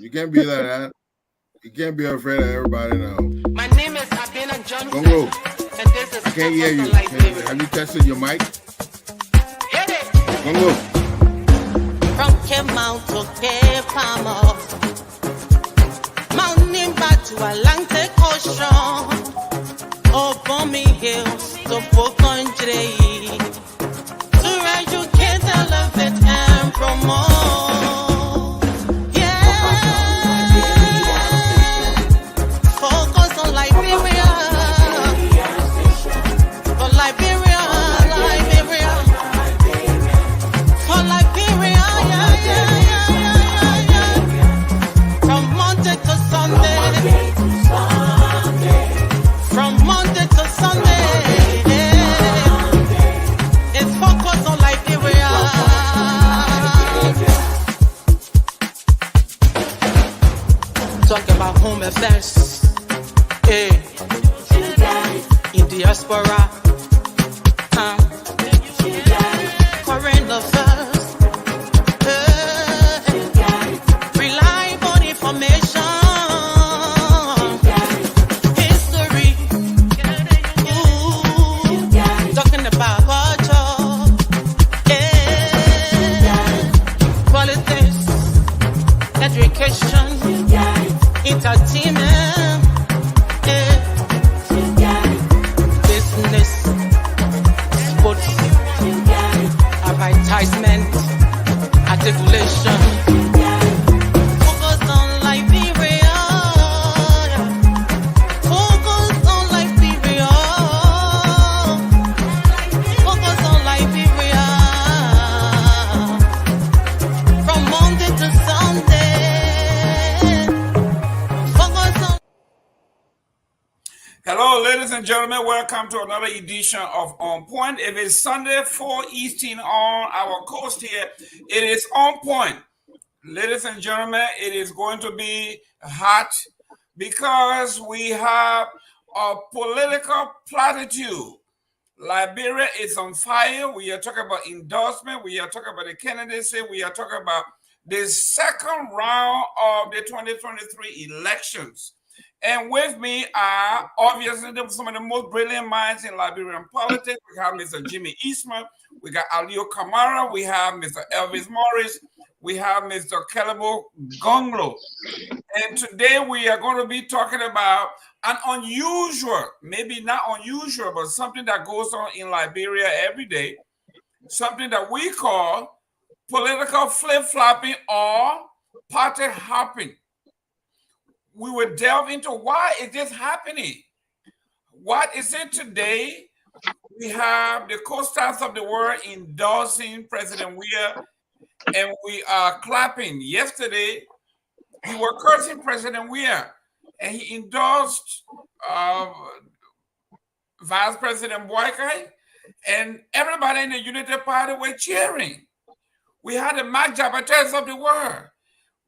You can't be like that. You can't be afraid of everybody now. My name is Abina Johnson. Congo. And this is I can't hear you. Have you tested your mic? Hit it. Congo. From Kemau to Kepamo, Mountain back to Atlantic Ocean, Obomi Hills to Pocondre, to educate, elevate, and promote. Talk about home affairs, hey, in diaspora, current affairs, reliable information, history, talking about culture, politics, education, entertainment, business, sports, advertisement, articulation. Focus on Liberia. Focus on Liberia. Focus on Liberia. From Monday to Sunday. Hello, ladies and gentlemen. Welcome to another edition of On Point. If it's Sunday, 4 Eastern on our coast here, it is On Point. Ladies and gentlemen, it is going to be hot because we have a political platitude. Liberia is on fire. We are talking about endorsement. We are talking about the candidacy. We are talking about the second round of the 2023 elections. And with me are obviously some of the most brilliant minds in Liberian politics. We have Mr. Jimmy Eastman, we got Alio Kamara, we have Mr. Elvis Morris, we have Mr. Kelebo Gonglo. And today we are going to be talking about an unusual, maybe not unusual, but something that goes on in Liberia every day, something that we call political flip-flopping or party hopping. We will delve into why is this happening? What is it today? We have the co-stars of the world endorsing President Weah, and we are clapping. Yesterday, we were cursing President Weah, and he endorsed Vice President Boykai, and everybody in the Unity Party were cheering. We had the Mac Jabates of the world.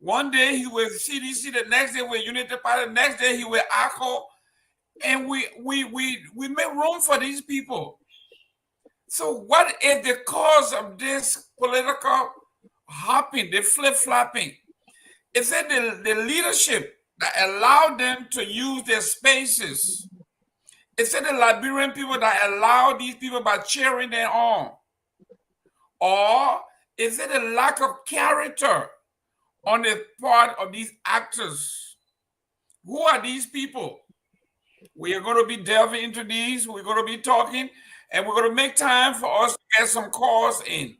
One day he was CDC, the next day we Unity Party, the next day he was ACO, and we make room for these people. So what is the cause of this political hopping, the flip-flopping? Is it the leadership that allowed them to use their spaces? Is it the Liberian people that allowed these people by cheering them on? Or is it a lack of character on the part of these actors? Who are these people? We are going to be delving into these. We're going to be talking, and we're going to make time for us to get some calls in.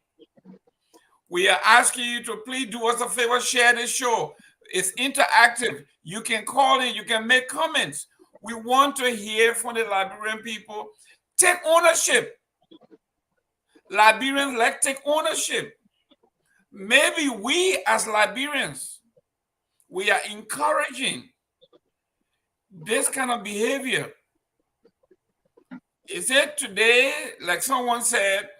We are asking you to please do us a favor, share this show. It's interactive. You can call in, you can make comments. We want to hear from the Liberian people. Take ownership. Liberians, let's take ownership. Maybe we as Liberians, we are encouraging this kind of behavior. Is it today, like someone said,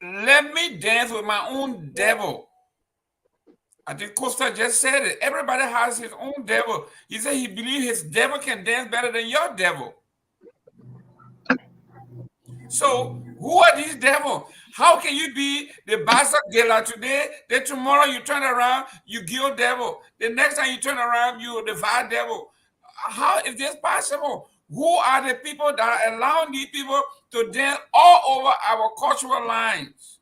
let me dance with my own devil? I think Costa just said it. Everybody has his own devil. He said he believes his devil can dance better than your devil. So who are these devils? How can you be the bastard gala today? Then tomorrow you turn around, you guilt devil. The next time you turn around, you the vile devil. How is this possible? Who are the people that are allowing these people to dance all over our cultural lines?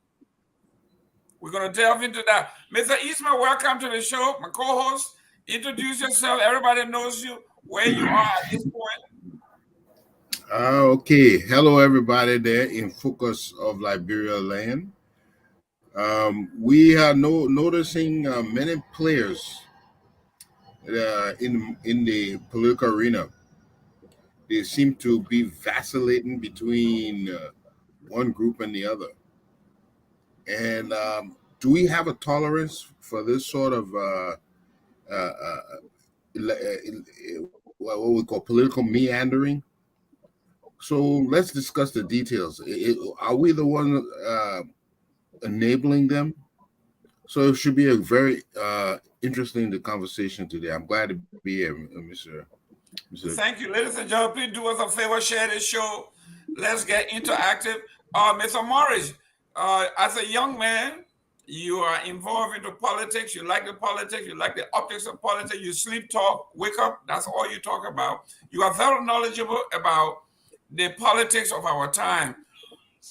We're going to delve into that. Mr. Eastman, welcome to the show. My co-host, introduce yourself. Everybody knows you, where you are at this point. Okay. Hello, everybody there in focus of Liberia land. We are noticing many players in the political arena. They seem to be vacillating between one group and the other. And do we have a tolerance for this sort of uh, what we call political meandering? So let's discuss the details. Are we the one enabling them? So it should be a very interesting the conversation today. I'm glad to be here, Mr. Thank you, ladies and gentlemen. Please do us a favor, share this show. Let's get interactive. Mr. Morris, as a young man, you are involved into politics. You like the politics. You like the optics of politics. You sleep, talk, wake up. That's all you talk about. You are very knowledgeable about the politics of our time.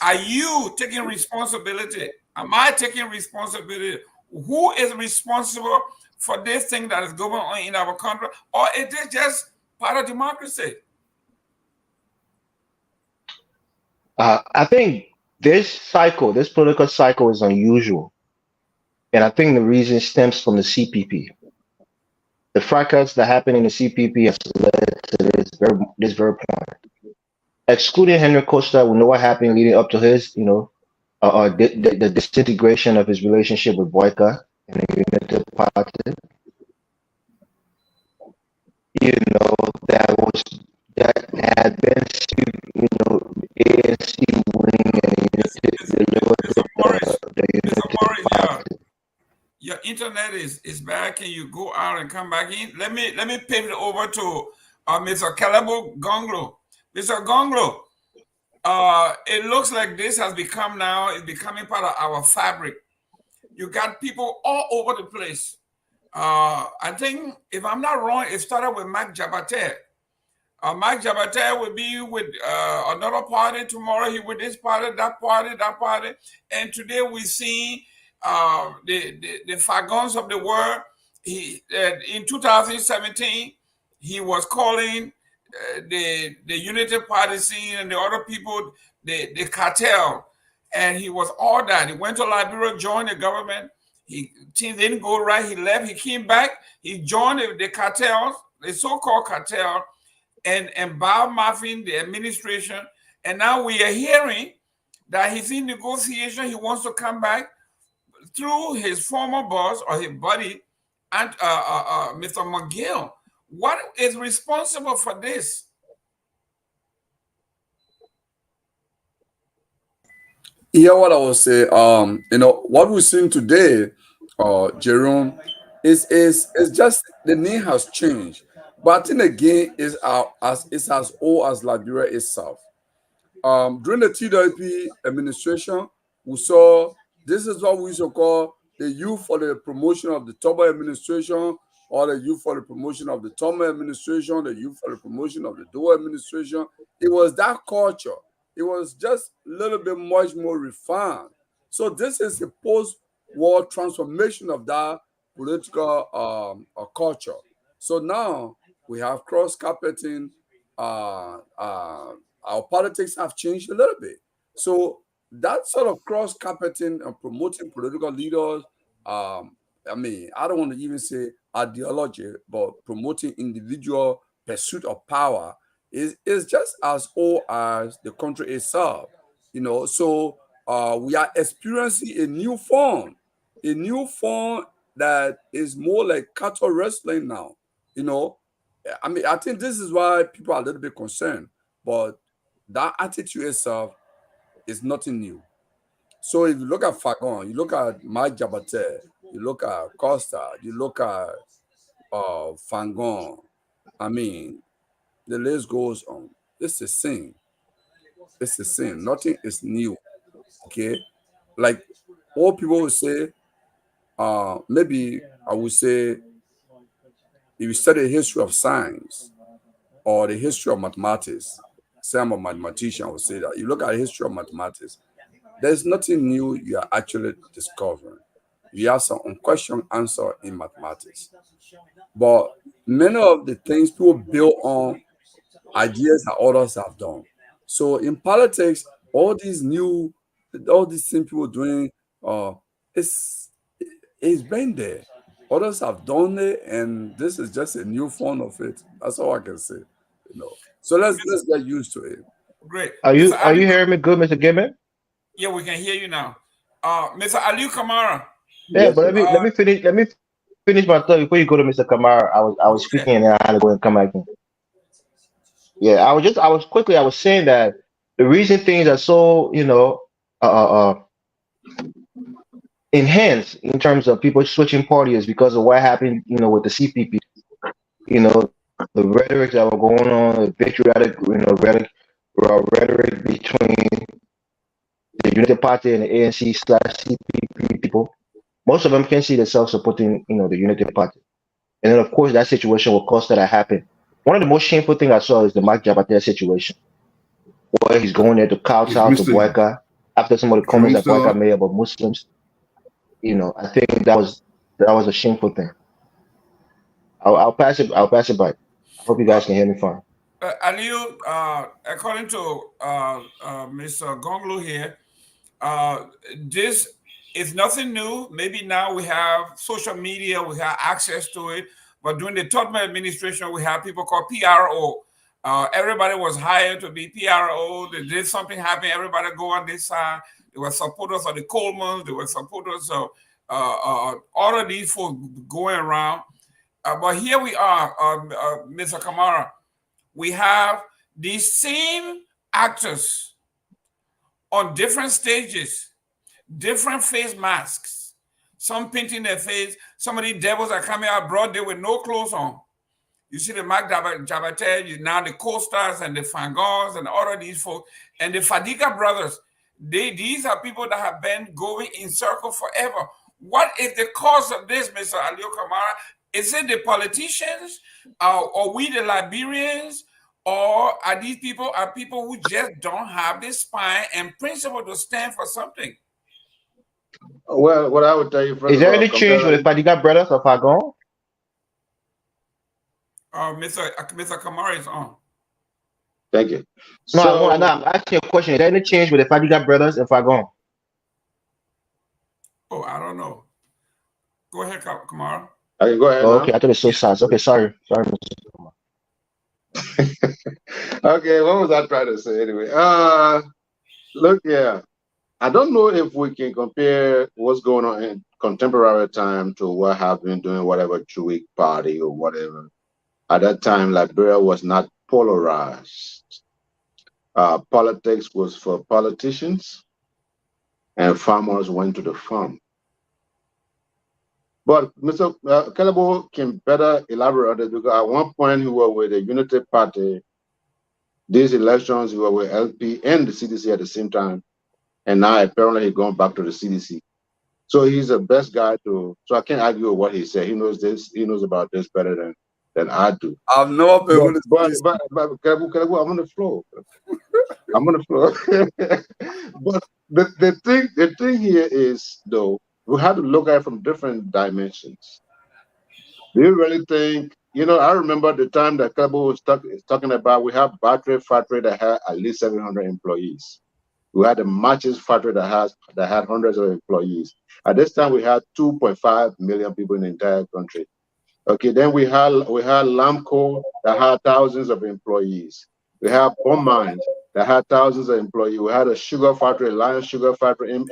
Are you taking responsibility? Am I taking responsibility? Who is responsible for this thing that is going on in our country? Or is it just part of democracy? I think this political cycle is unusual. And I think the reason stems from the CPP. The fracas that happened in the CPP has led to this very point. Excluding Henry Costa, we know what happened leading up to his, the disintegration of his relationship with Boyka and the United Party. You know, that had been, ANC winning and Mr. Morris, the Mr. Morris, United yeah, Party. your internet is bad. Can you go out and come back in? Let me pivot over to Mr. Calabo Gonglo. Mr. Gonglo, it looks like this has become now is becoming part of our fabric. You got people all over the place. I think if I'm not wrong, it started with Mac Jabate. Mike Jabate will be with another party tomorrow. He with this party, that party, that party. And today we see the Fagons of the world. He in 2017 he was calling the Unity Party scene and the other people the cartel, and he was all that. He went to Liberia, joined the government. Things didn't go right. He left. He came back. He joined the cartels, the so-called cartel, and Bob Muffin, the administration. And now we are hearing that he's in negotiation. He wants to come back through his former boss or his buddy, and Mr. McGill. What is responsible for this? Hear what I will say. What we're seeing today, Jerome, is just the name has changed, but I think again is as it's as old as Liberia itself. During the TWP administration, we saw this is what we used to call the youth for the promotion of the Toba administration, or the youth for the promotion of the Toma administration, the youth for the promotion of the Doha administration. It was that culture. It was just a little bit much more refined. So this is a post-war transformation of that political culture. So now we have cross-carpeting. Our politics have changed a little bit. So that sort of cross-carpeting and promoting political leaders, I don't want to even say ideology, but promoting individual pursuit of power is just as old as the country itself. So we are experiencing a new form that is more like cattle wrestling now. You know, I think this is why people are a little bit concerned, but that attitude itself is nothing new. So if you look at Fagon, you look at Mike Jabate, you look at Costa, you look at Fangon, I mean, the list goes on. It's the same. It's the same. Nothing is new. Okay, like all people would say. Maybe I would say, if you study the history of science or the history of mathematics, some of mathematicians would say that you look at the history of mathematics, there's nothing new you are actually discovering. You have some unquestioned answer in mathematics. But many of the things people build on ideas that others have done. So in politics, all these new, all these things people doing, it's it's been there. Others have done it, and this is just a new form of it. That's all I can say. So let's get used to it. Great. Are Mr. you Ali, hearing me good, Mr. Gayman? yeah, we can hear you now. Mr. Ali Kamara. Yeah, Yes, but sir. let me finish my thought before you go to Mr. Kamara. I was Okay. speaking and then I had to go and come back in. Yeah, I was saying that the reason things are so, uh, uh, uh, enhanced in terms of people switching party is because of what happened, with the CPP. The rhetoric that were going on, the patriotic, rhetoric between the United Party and the ANC/CPP people. Most of them can see themselves supporting, the United Party. And then, of course, that situation will cause that to happen. One of the most shameful things I saw is the Mike Jabater situation, where he's going there to Is kowtow to Mr. boycott after some of the comments Jerome that still boycott on? made about Muslims. I think that was a shameful thing. I'll pass it. I'll pass it by. I hope you Uh, guys can hear me fine. Aliu, according to Mr. Gonglu here, this is nothing new. Maybe now we have social media, we have access to it. But during the Tubman administration, we have people called PRO. Everybody was hired to be PRO. They did something happen, everybody go on this side. They were supporters of the Colemans. They were supporters of all of these folks going around. But here we are, Mr. Kamara. We have these same actors on different stages, different face masks, some painting their face. Some of these devils are coming out broad day with no clothes on. You see the Mark Jabater, now the Co-Stars and the Fangons and all of these folks, and the Fadiga brothers. These are people that have been going in circle forever. What is the cause of this, Mr. Aliu Kamara? Is it the politicians, or we the Liberians, or are these people who just don't have the spine and principle to stand for something? Well, what I would tell you, first Is of there all, any change with the comparing. Fadiga brothers of Fagon? Mr. Kamara is on. Thank you. No, So, I'm asking a question. Is there any change with the Fadiga brothers of Fagon? Oh, I don't know. Go ahead, Kamara. I can go ahead Oh, okay, now. I thought it's so Yeah. sad. Okay, sorry, Mr. Kumar. Okay, what was I trying to say anyway? Look here. I don't know if we can compare what's going on in contemporary time to what happened during whatever 2 week party or whatever. At that time, Liberia was not polarized. Politics was for politicians, and farmers went to the farm. But Mr. Calabo can better elaborate on this because at one point he was with the Unity Party. These elections, he was with LP and the CDC at the same time. And now apparently he's gone back to the CDC. So he's the best guy to. So I can't argue with what he said. He knows this. He knows about this better than I do. I've never been able to But see but but Calabo, I'm on the floor. I'm on the floor. But the thing here is though we have to look at it from different dimensions. Do you really think, I remember the time that Kabo was talking about we have battery factory that had at least 700 employees. We had a matches factory that had hundreds of employees. At this time, we had 2.5 million people in the entire country. Okay, then we had Lamco that had thousands of employees. We have bomb mines that had thousands of employees. We had a sugar factory, Lion Sugar Factory in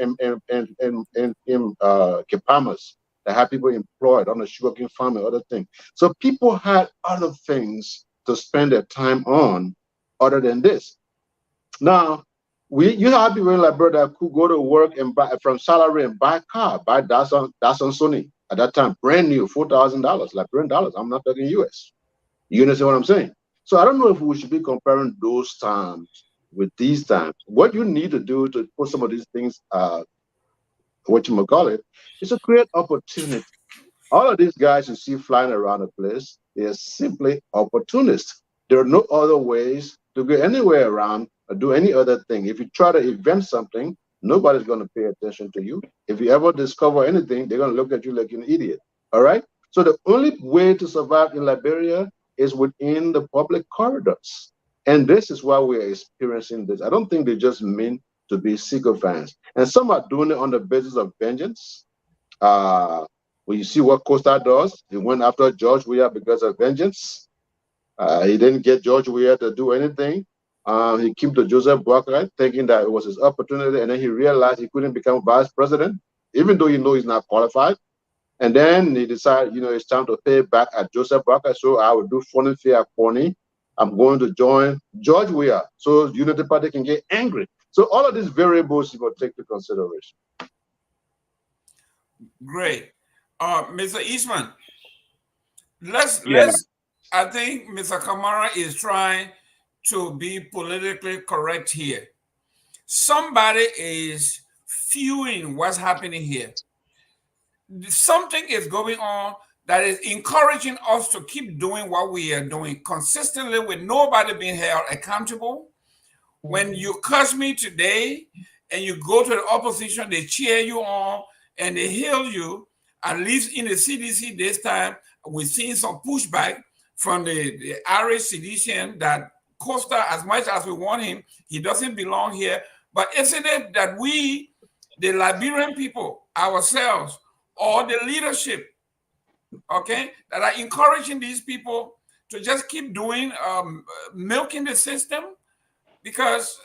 Kepamas that had people employed on the sugarcane farm and other things. So people had other things to spend their time on other than this. Now, you have people in Liberia that could go to work and buy from salary and buy a car, buy Datsun Sony at that time, brand new, $4,000, Liberian dollars. I'm not talking US. You understand what I'm saying? So I don't know if we should be comparing those times with these times. What you need to do to put some of these things, what you call it, is to create opportunity. All of these guys you see flying around the place, they're simply opportunists. There are no other ways to go anywhere around or do any other thing. If you try to invent something, nobody's going to pay attention to you. If you ever discover anything, they're going to look at you like an idiot. All right? So the only way to survive in Liberia is within the public corridors. And this is why we're experiencing this. I don't think they just mean to be sycophants. And some are doing it on the basis of vengeance. When you see what Costa does, he went after George Weah because of vengeance. He didn't get George Weah to do anything. He kept the Joseph Boakai thinking that it was his opportunity, and then he realized he couldn't become vice president, even though he knows he's not qualified. And then he decided, it's time to pay back at Joseph Boakai, so I will do funny fair corny. I'm going to join George Weah so Unity Party can get angry. So all of these variables you got to take into consideration. Great. Mr. Eastman, let's Yeah. let's I think Mr. Kamara is trying to be politically correct here. Somebody is viewing what's happening here. Something is going on that is encouraging us to keep doing what we are doing consistently with nobody being held accountable. When you curse me today and you go to the opposition, they cheer you on and they hail you. At least in the CDC this time, we're seeing some pushback from the Irish sedition that Costa, as much as we want him, he doesn't belong here. But isn't it that we, the Liberian people, ourselves, or the leadership, okay, that are encouraging these people to just keep doing milking the system? Because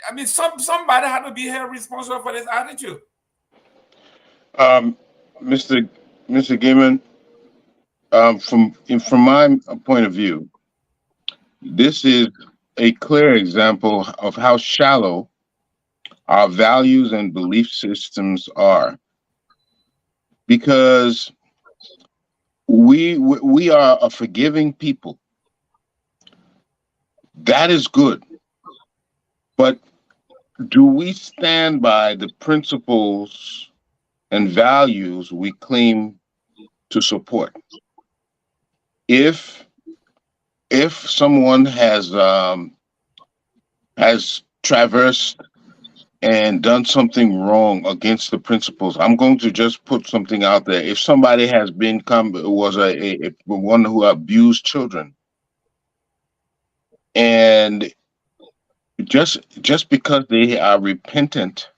I mean, somebody had to be held responsible for this attitude. Um, Mr. Mr. Gayman, from my point of view, this is a clear example of how shallow our values and belief systems are, because we are a forgiving people. That is good, but do we stand by the principles and values we claim to support? If someone has traversed and done something wrong against the principles, I'm going to just put something out there. If somebody has was a one who abused children, and just because they are repentant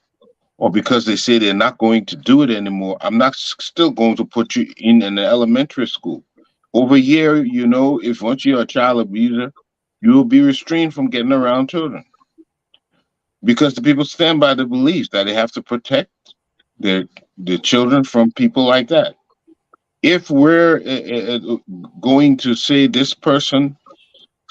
or because they say they're not going to do it anymore, I'm not still going to put you in an elementary school. Over here, if once you're a child abuser, you will be restrained from getting around children, because the people stand by the beliefs that they have to protect their children from people like that. If we're going to say this person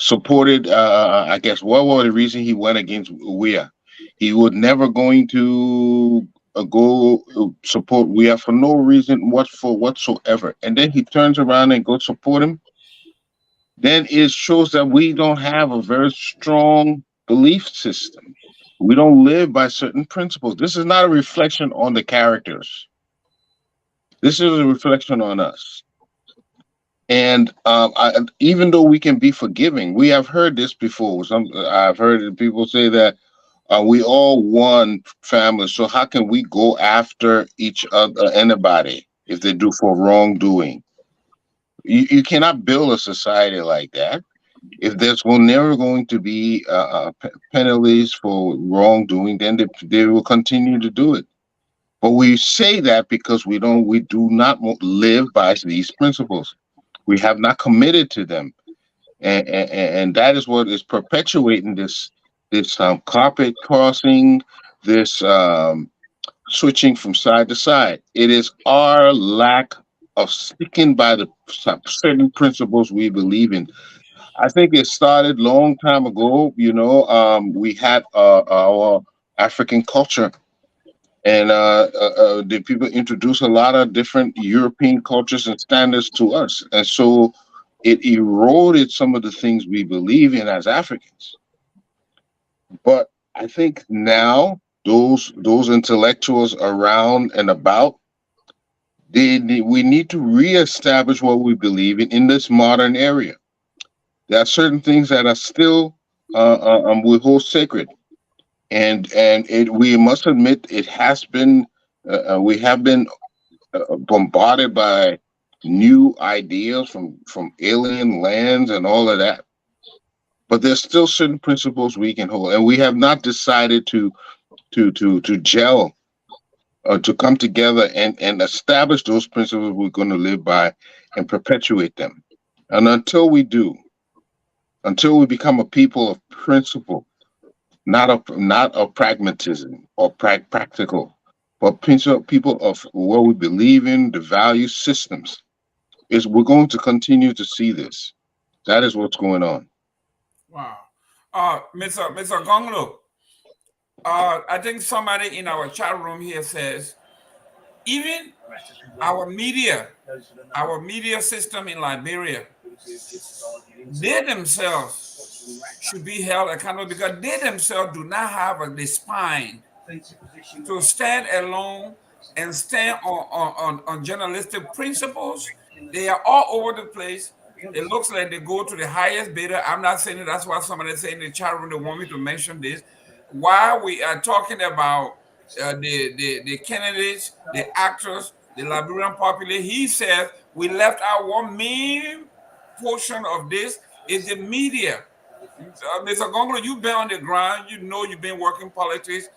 supported, I guess, what was the reason he went against Weah? He was never going to go support Weah for no reason whatsoever. And then he turns around and goes support him. Then it shows that we don't have a very strong belief system. We don't live by certain principles. This is not a reflection on the characters. This is a reflection on us. And even though we can be forgiving, we have heard this before. I've heard people say that we all one family, so how can we go after each other, anybody, if they do for wrongdoing? You cannot build a society like that. If there's never going to be penalties for wrongdoing, then they will continue to do it. But we say that because we do not live by these principles. We have not committed to them, and that is what is perpetuating this carpet crossing, this switching from side to side. It is our lack of sticking by the certain principles we believe in. I think it started long time ago. We had our African culture, and the people introduced a lot of different European cultures and standards to us, and so it eroded some of the things we believe in as Africans. But I think now those intellectuals around and about, we need to reestablish what we believe in this modern area. There are certain things that are still we hold sacred, and we must admit it has been we have been bombarded by new ideas from alien lands and all of that. But there's still certain principles we can hold, and we have not decided to gel or to come together and establish those principles we're going to live by and perpetuate them. And until we do, until we become a people of principle, not of pragmatism or practical, but people of what we believe in, the value systems, is we're going to continue to see this. That is what's going on. Wow. Mr. Gonglo, I think somebody in our chat room here says even our media, our media system in Liberia, they themselves should be held accountable because they themselves do not have the spine to stand alone and stand on journalistic principles. They are all over the place. It looks like they go to the highest bidder. I'm not saying it. That's why somebody saying in the chat room they want me to mention this. While we are talking about the candidates, the actors, the Liberian population, he says we left out one main portion of this is the media. Mr. Gongolo, you've been on the ground. You know you've been working politics.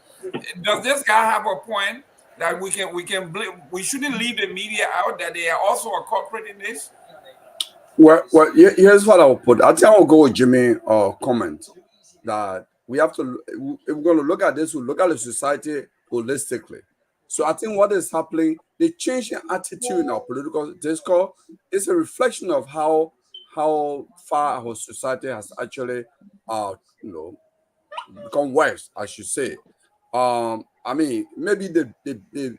Does this guy have a point that we shouldn't leave the media out? That they are also a culprit in this? Well, here's what I'll put. I think I'll go with Jimmy comment that we have to, if we're going to look at this, we look at the society holistically. So I think what is happening, the change in attitude in our political discourse is a reflection of how far our society has actually, you know, become worse, I should say. I mean, maybe the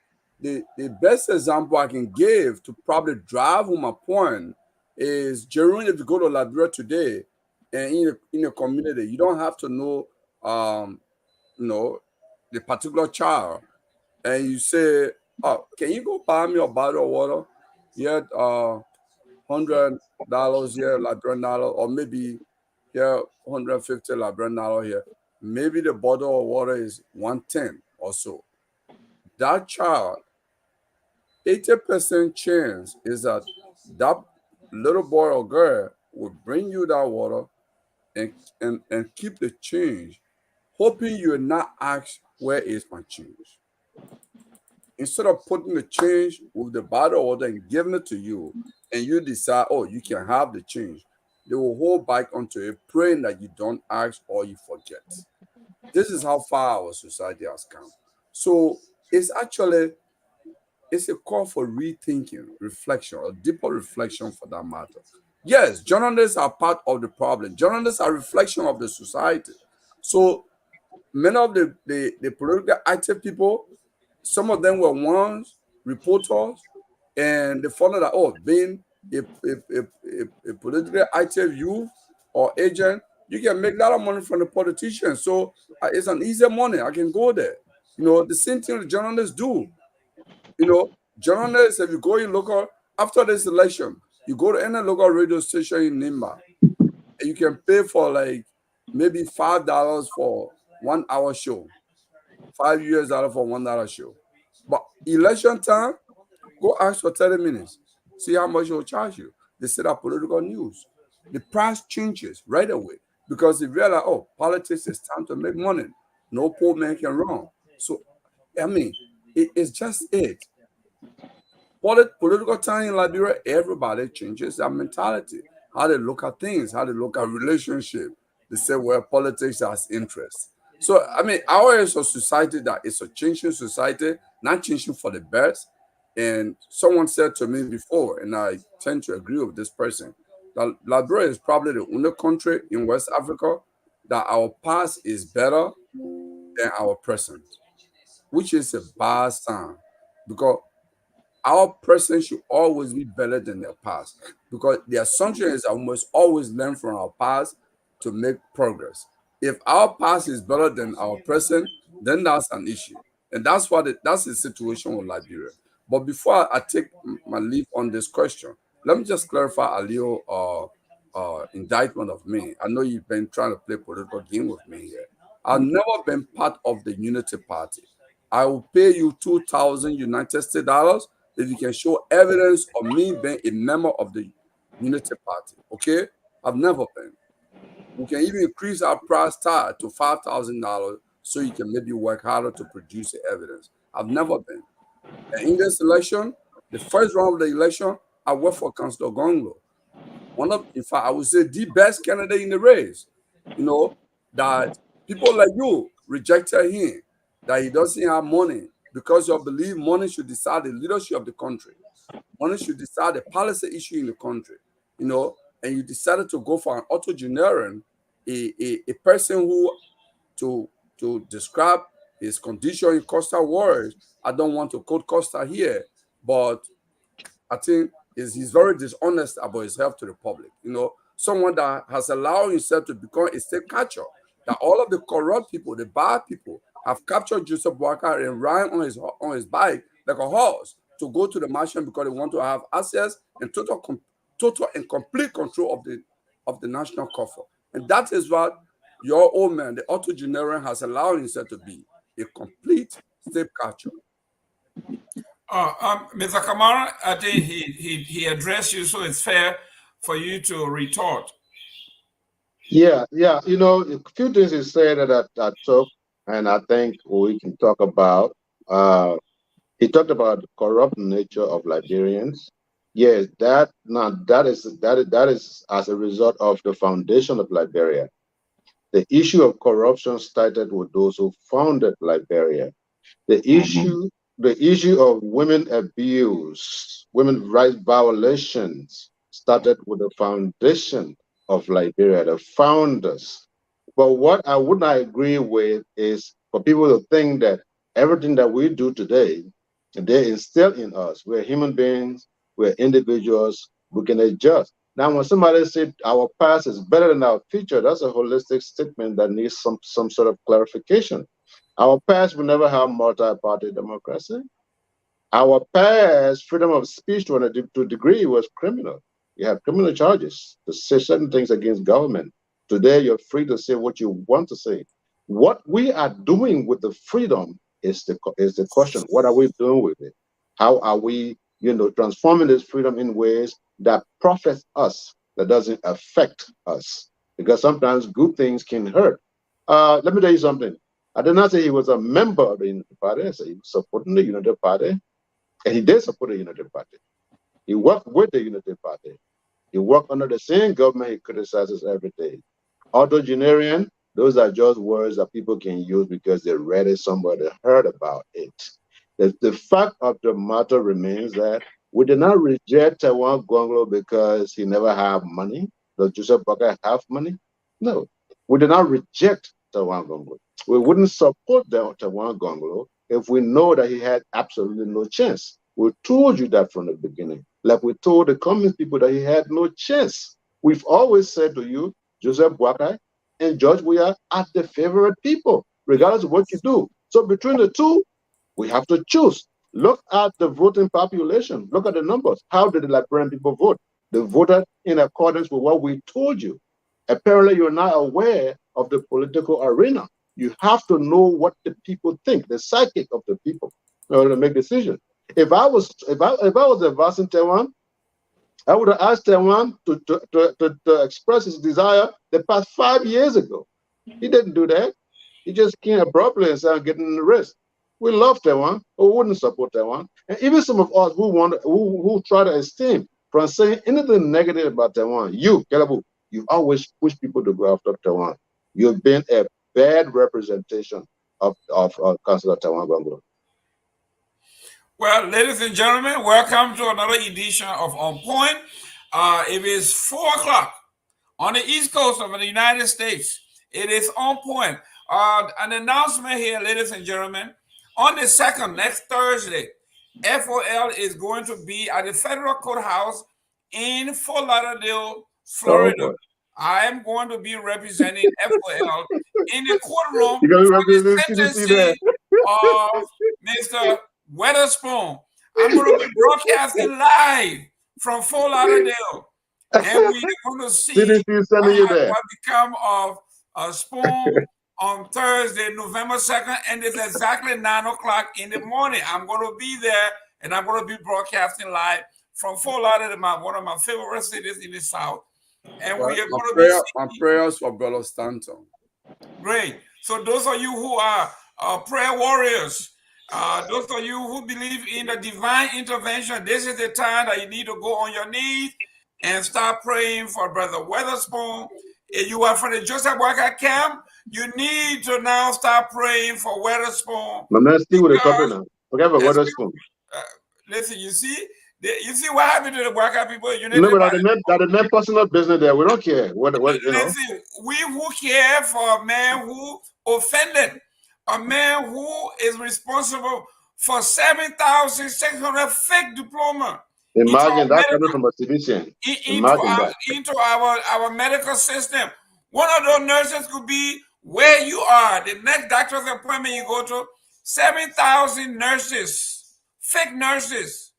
best example I can give to probably drive home my point is Jerome. If you go to Liberia today and in a community, you don't have to know, you know, the particular child, and you say, "Oh, can you go buy me a bottle of water?" Yeah, $100 here, Liberian dollar, or maybe here $150 Liberian dollar here. Maybe the bottle of water is 110 or so. That child, 80% chance is that that little boy or girl will bring you that water and keep the change, hoping you will not ask, where is my change? Instead of putting the change with the bottle of water and giving it to you, and you decide, oh, you can have the change, they will hold back onto it, praying that you don't ask or you forget. This is how far our society has come. So it's actually it's a call for rethinking, reflection, or deeper reflection for that matter. Yes, journalists are part of the problem. Journalists are a reflection of the society. So many of the political active people, some of them were once reporters, and they found out that, oh, being a politically active youth or agent, you can make a lot of money from the politicians. So it's an easy money. I can go there. You know, the same thing the journalists do. You know, journalists, if you go in local, after this election, you go to any local radio station in Nimba, and you can pay for like maybe $5 for 1 hour show, $5 for $1 show. But election time, go ask for 30 minutes. See how much they'll charge you. They set up political news. The price changes right away because they realize, oh, politics is time to make money. No poor man can run. So, I mean, it's just it. Political time in Liberia, everybody changes their mentality, how they look at things, how they look at relationship. They say, well, politics has interest. So, I mean, our is a society that is a changing society, not changing for the best. And someone said to me before, and I tend to agree with this person, that Liberia is probably the only country in West Africa that our past is better than our present, which is a bad sign because our present should always be better than their past because the assumption is that we must always learn from our past to make progress. If our past is better than our present, then that's an issue, and that's the situation with Liberia. But before I take my leave on this question, let me just clarify a little indictment of me. I know you've been trying to play political game with me here. I've never been part of the Unity Party. I will pay you 2,000 United States dollars if you can show evidence of me being a member of the Unity Party. Okay, I've never been. We can even increase our price tag to $5,000 so you can maybe work harder to produce the evidence. I've never been. And in this election, the first round of the election, I worked for Councillor Gonglo. In fact, I would say the best candidate in the race. You know, that people like you rejected him, that he doesn't have money because you believe money should decide the leadership of the country. Money should decide the policy issue in the country, and you decided to go for an octogenarian, a person who, to describe his condition in Costa words, I don't want to quote Costa here, but I think he's very dishonest about his help to the public. Someone that has allowed himself to become a state catcher, that all of the corrupt people, the bad people, have captured Joseph Boakai and ride on his bike like a horse to go to the mansion because they want to have access and total and complete control of the national coffer. And that is what your old man, the octogenarian, has allowed himself to be, a complete state catcher. Mr. Kamara, I think he addressed you, so it's fair for you to retort. Yeah, yeah. A few things he said that I took, and I think we can talk about. He talked about the corrupt nature of Liberians. Yes, that is as a result of the foundation of Liberia. The issue of corruption started with those who founded Liberia. The issue of women abuse, women rights violations started with the foundation of Liberia, the founders. But what I would not agree with is for people to think that everything that we do today, they instill in us. We're human beings, we're individuals, we can adjust. Now, when somebody said our past is better than our future, that's a holistic statement that needs some sort of clarification. Our past will never have multi-party democracy. Our past freedom of speech to a degree was criminal. You have criminal charges to say certain things against government. Today, you're free to say what you want to say. What we are doing with the freedom is the question. What are we doing with it? How are we, transforming this freedom in ways that profit us, that doesn't affect us? Because sometimes good things can hurt. Let me tell you something. I did not say he was a member of the Unity Party. I said he was supporting the Unity Party, and he did support the Unity Party. He worked with the Unity Party. He worked under the same government he criticizes every day. Octogenarian, those are just words that people can use because they read it somewhere, they heard about it. The fact of the matter remains that we did not reject Taiwan Gonglo because he never had money. Does Joseph Boakai have money? No. We did not reject Taiwan Gonglo. We wouldn't support the Taiwan Gonglo if we know that he had absolutely no chance. We told you that from the beginning. Like we told the communist people that he had no chance. We've always said to you, Joseph Boakai and George Weah are the favorite people, regardless of what you do. So between the two, we have to choose. Look at the voting population. Look at the numbers. How did the Liberian people vote? They voted in accordance with what we told you. Apparently, you're not aware of the political arena. You have to know what the people think, the psychic of the people, in order to make decisions. If I was advising Taiwan, I would have asked Taiwan to express his desire the past 5 years ago. He didn't do that. He just came abruptly and started getting the risk. We love Taiwan, but we wouldn't support Taiwan. And even some of us who try to esteem from saying anything negative about Taiwan, you, Kelabu, you always push people to go after Taiwan. You've been a bad representation of Councillor Taiwan Gonglo. Well, ladies and gentlemen, welcome to another edition of On Point. It is 4 o'clock on the East Coast of the United States. It is On Point. An announcement here, ladies and gentlemen. On the 2nd, next Thursday, FOL is going to be at the federal courthouse in Fort Lauderdale, Florida. I am going to be representing FOL in the courtroom You got to for the represent the CDC there. sentencing of Mr. Weatherspoon. I'm going to be broadcasting live from Fort Lauderdale, and we are going to see CDC is sending you there. what become of Spoon on Thursday, November 2nd, and it's exactly 9 o'clock in the morning. I'm going to be there, and I'm going to be broadcasting live from Fort Lauderdale, one of my favorite cities in the South. And we are going to be my prayers for Brother Stanton. great. So those of you who are prayer warriors, those of you who believe in the divine intervention, this is the time that you need to go on your knees and start praying for Brother Weatherspoon. If you are from the Joseph Walker camp, you need to now start praying for Weatherspoon. My man Steve with a topic now. Forget about Weatherspoon. Listen, you see what happened to the Walker people? You No, but that is not personal business there. We don't care. What you know? Listen, we who care for a man who offended, a man who is responsible for 7,600 fake diploma. Imagine that coming from a physician. Into our medical system. One of those nurses could be where you are. The next doctor's appointment you go to, 7,000 nurses, fake nurses.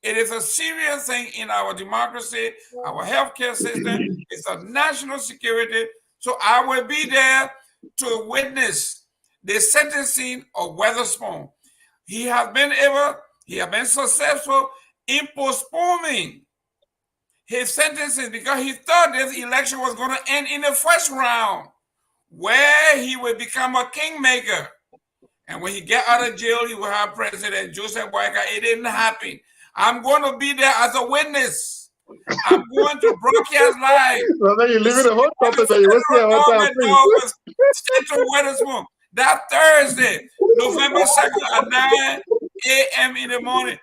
It is a serious thing in our democracy, our healthcare system. It's a national security. So I will be there to witness the sentencing of Weatherspoon. He has been successful in postponing his sentencing because he thought this election was going to end in the first round, where he would become a kingmaker. And when he get out of jail, he will have President Joseph Walker. It didn't happen. I'm going to be there as a witness. I'm going to broadcast live. Well, then you leave it a whole topic that you will see a whole time. Central Weatherspoon. That Thursday, November 2nd at 9 a.m. in the morning.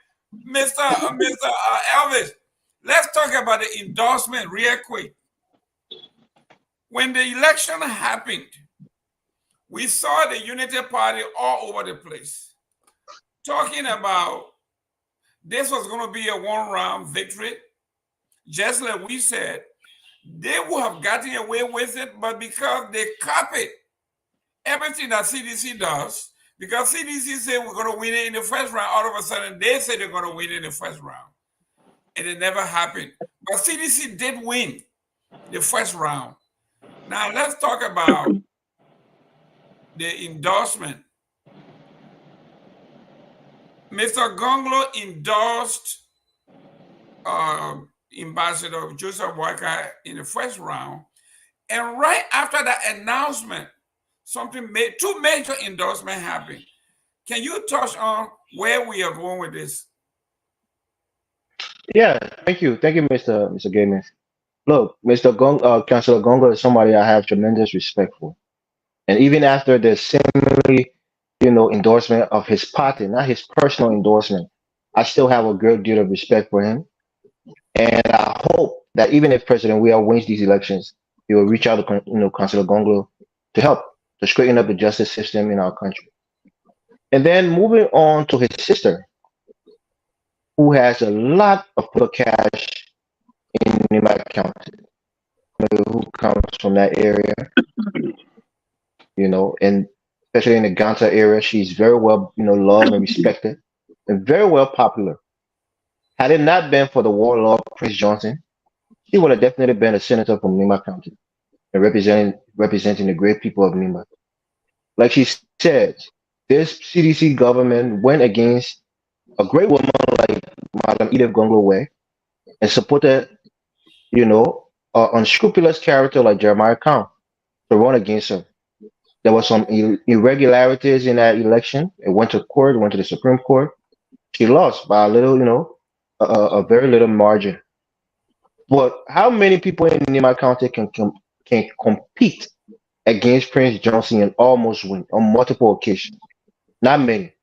Mr. Elvis, let's talk about the endorsement real quick. When the election happened, we saw the Unity Party all over the place talking about this was going to be a one-round victory. Just like we said, they would have gotten away with it, but because they copied everything that CDC does, because CDC said we're going to win it in the first round, all of a sudden they say they're going to win it in the first round. And it never happened. But CDC did win the first round. Now let's talk about the endorsement. Mr. Gonglo endorsed Ambassador Joseph Walker in the first round. And right after that announcement, two major endorsements happened. Can you touch on where we are going with this? Yeah, thank you, Mr. Gayman. Look, Councillor Gongo is somebody I have tremendous respect for, and even after the seemingly, endorsement of his party, not his personal endorsement, I still have a great deal of respect for him, and I hope that even if President Weah wins these elections, he will reach out to Councillor Gongo to help to straighten up the justice system in our country. And then moving on to his sister, who has a lot of political cash in Nima County, who comes from that area, and especially in the Ganta area, she's very well, loved and respected, and very well popular. Had it not been for the warlord Prince Johnson, she would have definitely been a senator from Nima County and representing the great people of Nima. Like she said, this CDC government went against a great woman like Madam Edith Gongo Way and supported, an unscrupulous character like Jeremiah Khan to run against her. There was some irregularities in that election. It went to court, went to the Supreme Court. She lost by a little, a very little margin. But how many people in Nima County can compete against Prince Johnson and almost win on multiple occasions? Not many.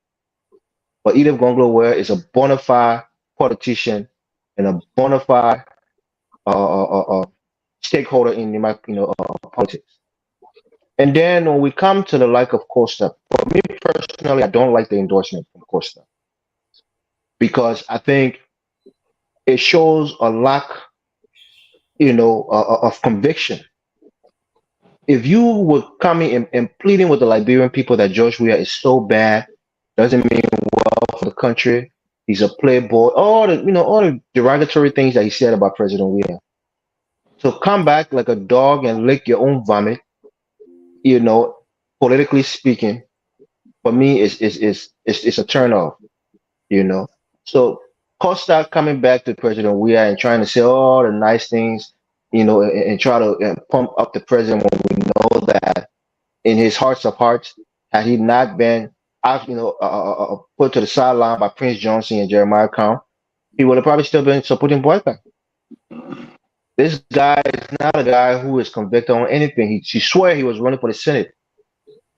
But Edith Gonglo Ware is a bona fide politician and a bona fide stakeholder in Nima, politics. And then when we come to the like of Costa, for me personally, I don't like the endorsement from Costa because I think it shows a lack of conviction. If you were coming and pleading with the Liberian people that George Weah is so bad, doesn't mean well for the country, he's a playboy, all the derogatory things that he said about President Weah. So come back like a dog and lick your own vomit, you know, politically speaking, for me is a turn off, you know. So Costa coming back to President Weah and trying to say all the nice things, and try to pump up the president when we know that in his hearts of hearts, had he not been out, put to the sideline by Prince Johnson and Jeremiah Count, he would have probably still been supporting boycott. This guy is not a guy who is convicted on anything. He swear he was running for the Senate,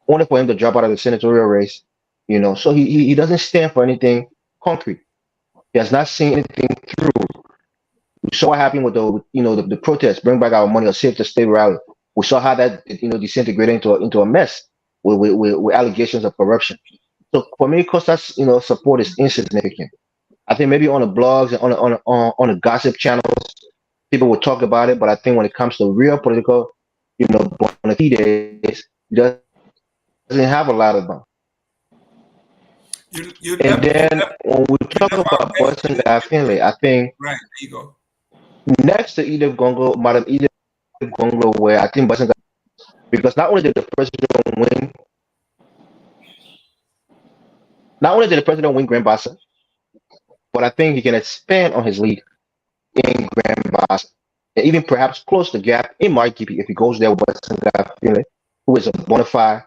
only for him to drop out of the senatorial race. So he doesn't stand for anything concrete. He has not seen anything through. We saw what happened with the protests, bring back our money or save the state rally. We saw how that disintegrated into a mess with allegations of corruption. So for me, Costa's support is insignificant. I think maybe on the blogs and on the gossip channels, people will talk about it, but I think when it comes to real political, on the key days, he doesn't have a lot of them. And then when we talk about Boyson Guy Finlay, I think right, there you go. Next to Madam Edith Gonglo, where I think Boyson, because not only did the president win Grand Bassa, but I think he can expand on his lead in Grand Bassa and even perhaps close the gap in Margibi if he goes there with Boyson Guy Finlay, who is a bona fide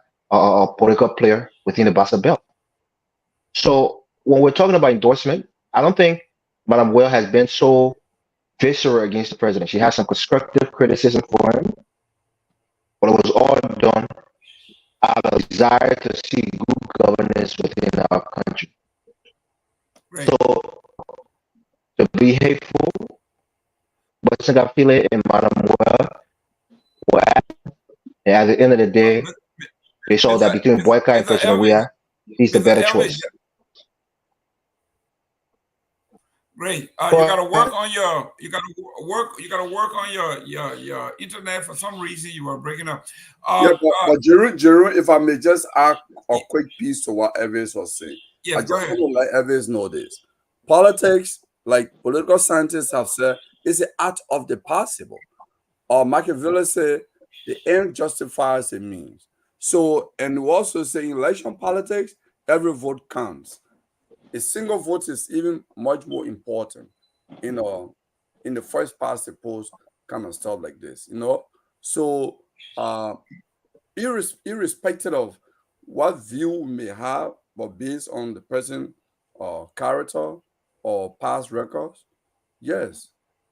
political player within the Bassa belt. So when we're talking about endorsement, I don't think Madam Well has been so visceral against the president. She has some constructive criticism for him, but it was all done out of desire to see good governance within our country. Right. So to be hateful, but Singapore and Madam Well were and at the end of the day, they saw that between boycott and President Weah, he's the better choice. Great. You gotta work on your internet. For some reason you are breaking up. But Jerome, if I may just add a quick piece to what Evans was saying. Yes, I just want to let Evans know this. Politics, like political scientists have said, is the art of the possible. Or Machiavelli said, the end justifies the means. So, and we also say in election politics, every vote counts. A single vote is even much more important, in the first past the post kind of stuff like this, So, irrespective of what view we may have, but based on the person character or past records, yes,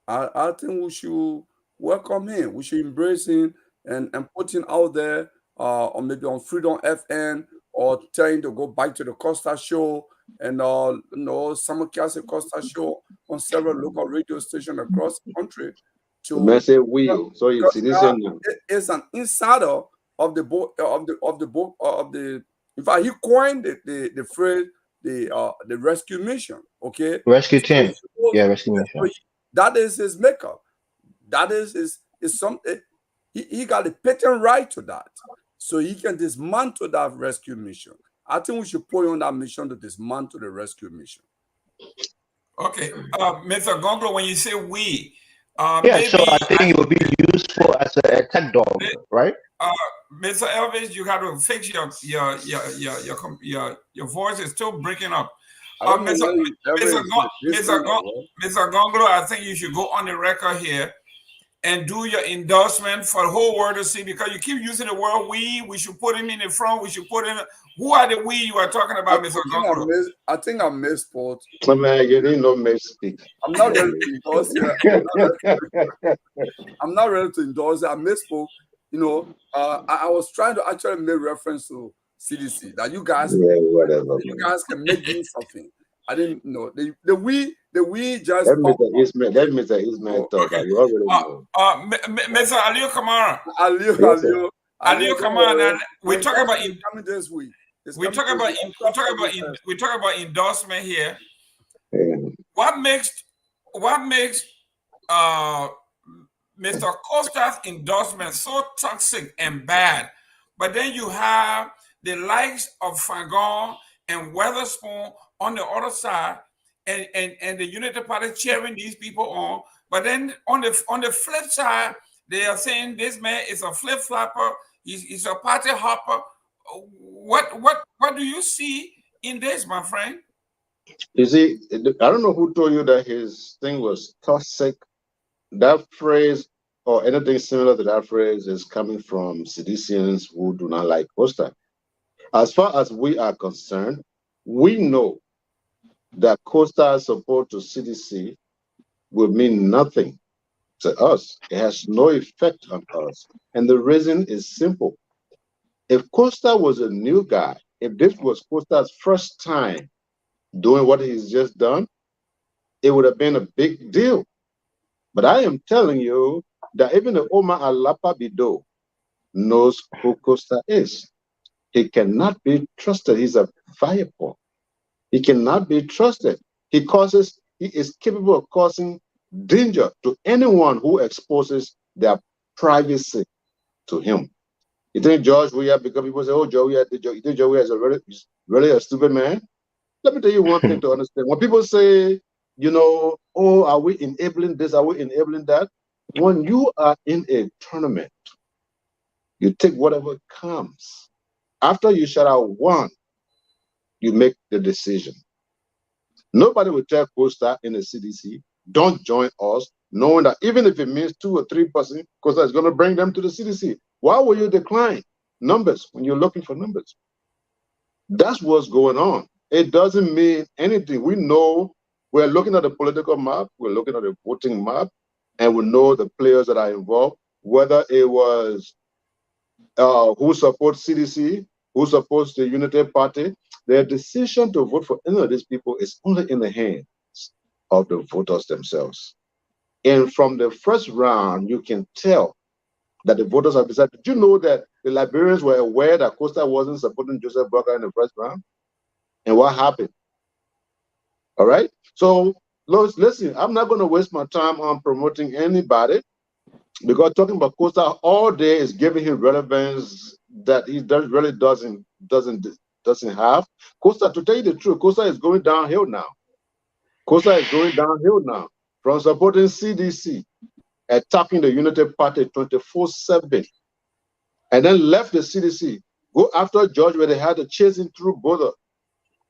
I think we should welcome him. We should embrace him and put him out there, or maybe on Freedom FN, or trying to go back to the Costa show and Samukiase Costa show on several local radio stations across the country. So it's an insider of the book in fact he coined the phrase the rescue mission. Okay, rescue team. Rescue mission. That is his makeup. That is something he got a patent right to that. So he can dismantle that rescue mission. I think we should put on that mission to dismantle the rescue mission. Okay. Mr. Gonglo, when you say we, so I think it would be useful as a tech dog, right? Mr. Elvis, you have to fix your voice is still breaking up. Mr. Gonglo, I think you should go on the record here and do your endorsement for the whole world to see, because you keep using the word we should put him in the front, we should put him. Who are the we you are talking about, Mr. Gonglo? I think I misspoke. You didn't know me speak. I'm not ready to endorse it. I'm not ready to endorse it. I misspoke. I was trying to actually make reference to CDC that you guys can make use of it. I didn't know the we just let Mr. Ismail talk. Okay. You already know. Mr. Aliu Kamara. Aliu Kamara. We talk about coming this week. We talk about endorsement here. What makes Mr. Costa's endorsement so toxic and bad. But then you have the likes of Fagon and Weatherspoon on the other side, and the Unity Party cheering these people on. But then on the flip side, they are saying this man is a flip flopper. He's a party hopper. What do you see in this, my friend? You see, I don't know who told you that his thing was toxic. That phrase or anything similar to that phrase is coming from Sidicians who do not like Costa. As far as we are concerned, we know that Costa's support to CDC will mean nothing to us. It has no effect on us. And the reason is simple. If Costa was a new guy, if this was Costa's first time doing what he's just done, it would have been a big deal. But I am telling you that even the Omar Alapa Bido knows who Costa is. He cannot be trusted. He's a viper. He cannot be trusted. He is capable of causing danger to anyone who exposes their privacy to him. You think George Weah, because people say, oh, George Weah, you think George Weah is really a stupid man? Let me tell you one thing to understand. When people say, oh, are we enabling this? Are we enabling that? When you are in a tournament, you take whatever comes. After you shut out one, you make the decision. Nobody will tell Costa in the CDC, don't join us, knowing that even if it means 2 or 3%, Costa is going to bring them to the CDC. Why will you decline numbers when you're looking for numbers? That's what's going on. It doesn't mean anything. We know we're looking at the political map, we're looking at the voting map, and we know the players that are involved, whether it was who supports CDC, who supports the Unity Party. Their decision to vote for any of these people is only in the hands of the voters themselves. And from the first round, you can tell that the voters have decided. Did you know that the Liberians were aware that Costa wasn't supporting Joseph Boakai in the first round? And what happened? All right. So, listen, I'm not going to waste my time on promoting anybody, because talking about Costa all day is giving him relevance that he really doesn't have. Costa, to tell you the truth, Costa is going downhill now. Costa is going downhill now from supporting CDC, attacking the Unity Party 24/7, and then left the CDC, go after George where they had to chase him through border.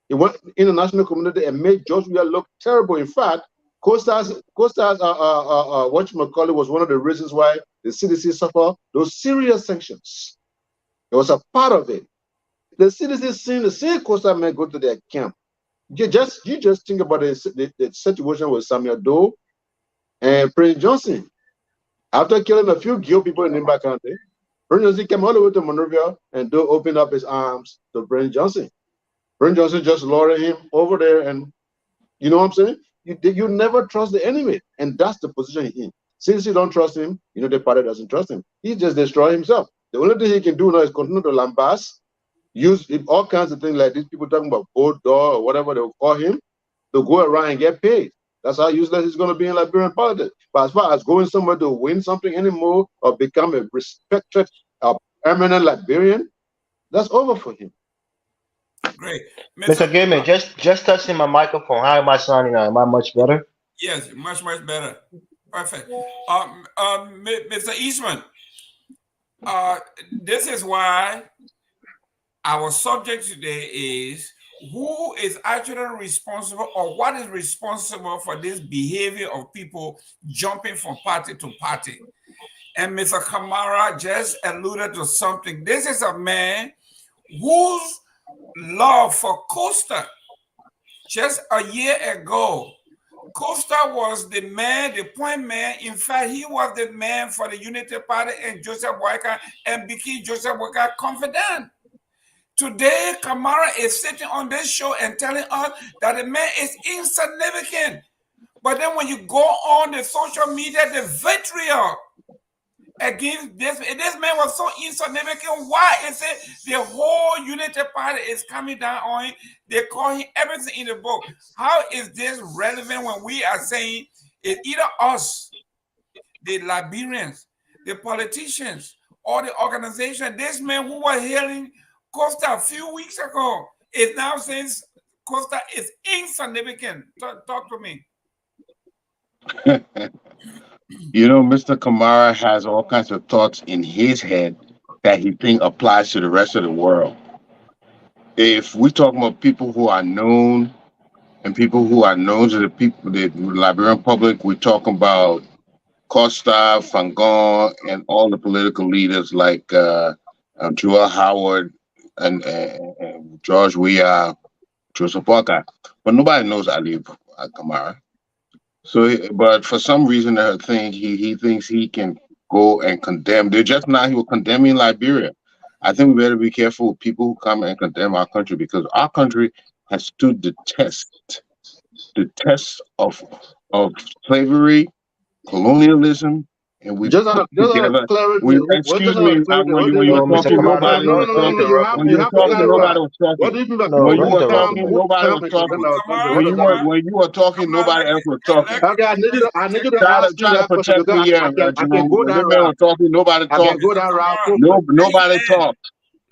He went international community and made George Weah look terrible. In fact, Costa's whatchamacallit was one of the reasons why the CDC suffered those serious sanctions. It was a part of it. The CDC seen the same Costa men go to their camp. You just think about the situation with Samuel Doe and Prince Johnson. After killing a few Gil people in Nimba County, Prince Johnson came all the way to Monrovia and Doe opened up his arms to Prince Johnson. Prince Johnson just lured him over there, and you know what I'm saying? You never trust the enemy, and that's the position he's in. Since you don't trust him, the party doesn't trust him. He just destroy himself. The only thing he can do now is continue to lambast, use all kinds of things like these people talking about boat door or whatever they will call him, to go around and get paid. That's how useless he's going to be in Liberian politics. But as far as going somewhere to win something anymore or become a respected, eminent Liberian, that's over for him. Great. Mr. Gayman, just touching my microphone. How am I sounding now? Am I much better? Yes, much better. Perfect. Mr. Eastman, this is why our subject today is who is actually responsible, or what is responsible for this behavior of people jumping from party to party. And Mr. Kamara just alluded to something. This is a man whose love for Costa, just a year ago, Costa was the man, the point man. In fact, he was the man for the Unity Party and Joseph Boakai, and became Joseph Boakai confidant. Today, Kamara is sitting on this show and telling us that the man is insignificant. But then when you go on the social media, the vitriol against this man was so insignificant. Why is it the whole Unity Party is coming down on him? They call him everything in the book. How is this relevant when we are saying it's either us the Liberians, the politicians, or the organization. This man who was hailing Costa a few weeks ago is now saying Costa is insignificant. Talk to me. Mr. Kamara has all kinds of thoughts in his head that he think applies to the rest of the world. If we talk about people who are known and people who are known to the Liberian public, we're talking about Costa, Fangon, and all the political leaders like Joel Howard and George Weah, Joseph Parker. But nobody knows Ali Kamara. So, but for some reason, I think he thinks he can go and condemn. They're just now he was condemning Liberia. I think we better be careful with people who come and condemn our country because our country has stood the test of slavery, colonialism, and we Just out put of just out of together. clarity, We what excuse just out me of clarity, what when you were No, Mr. talking, Kamara, nobody no, was no, no, no, talking. you When you have were to talking, clarify. nobody was What talking. do you mean by no, When you don't were who interrupt talking, him. who nobody come was and condemn talking. our country? Kamara, What When does you that were Kamara, mean? when you were talking, Kamara, nobody else was talking. let Okay, I need you to ask me Try to that question protect because me here, I can Jerome. go When that this man route. was talking, nobody I can talked. go Mr. that route Kamara, quickly. let him Nobody land. talked.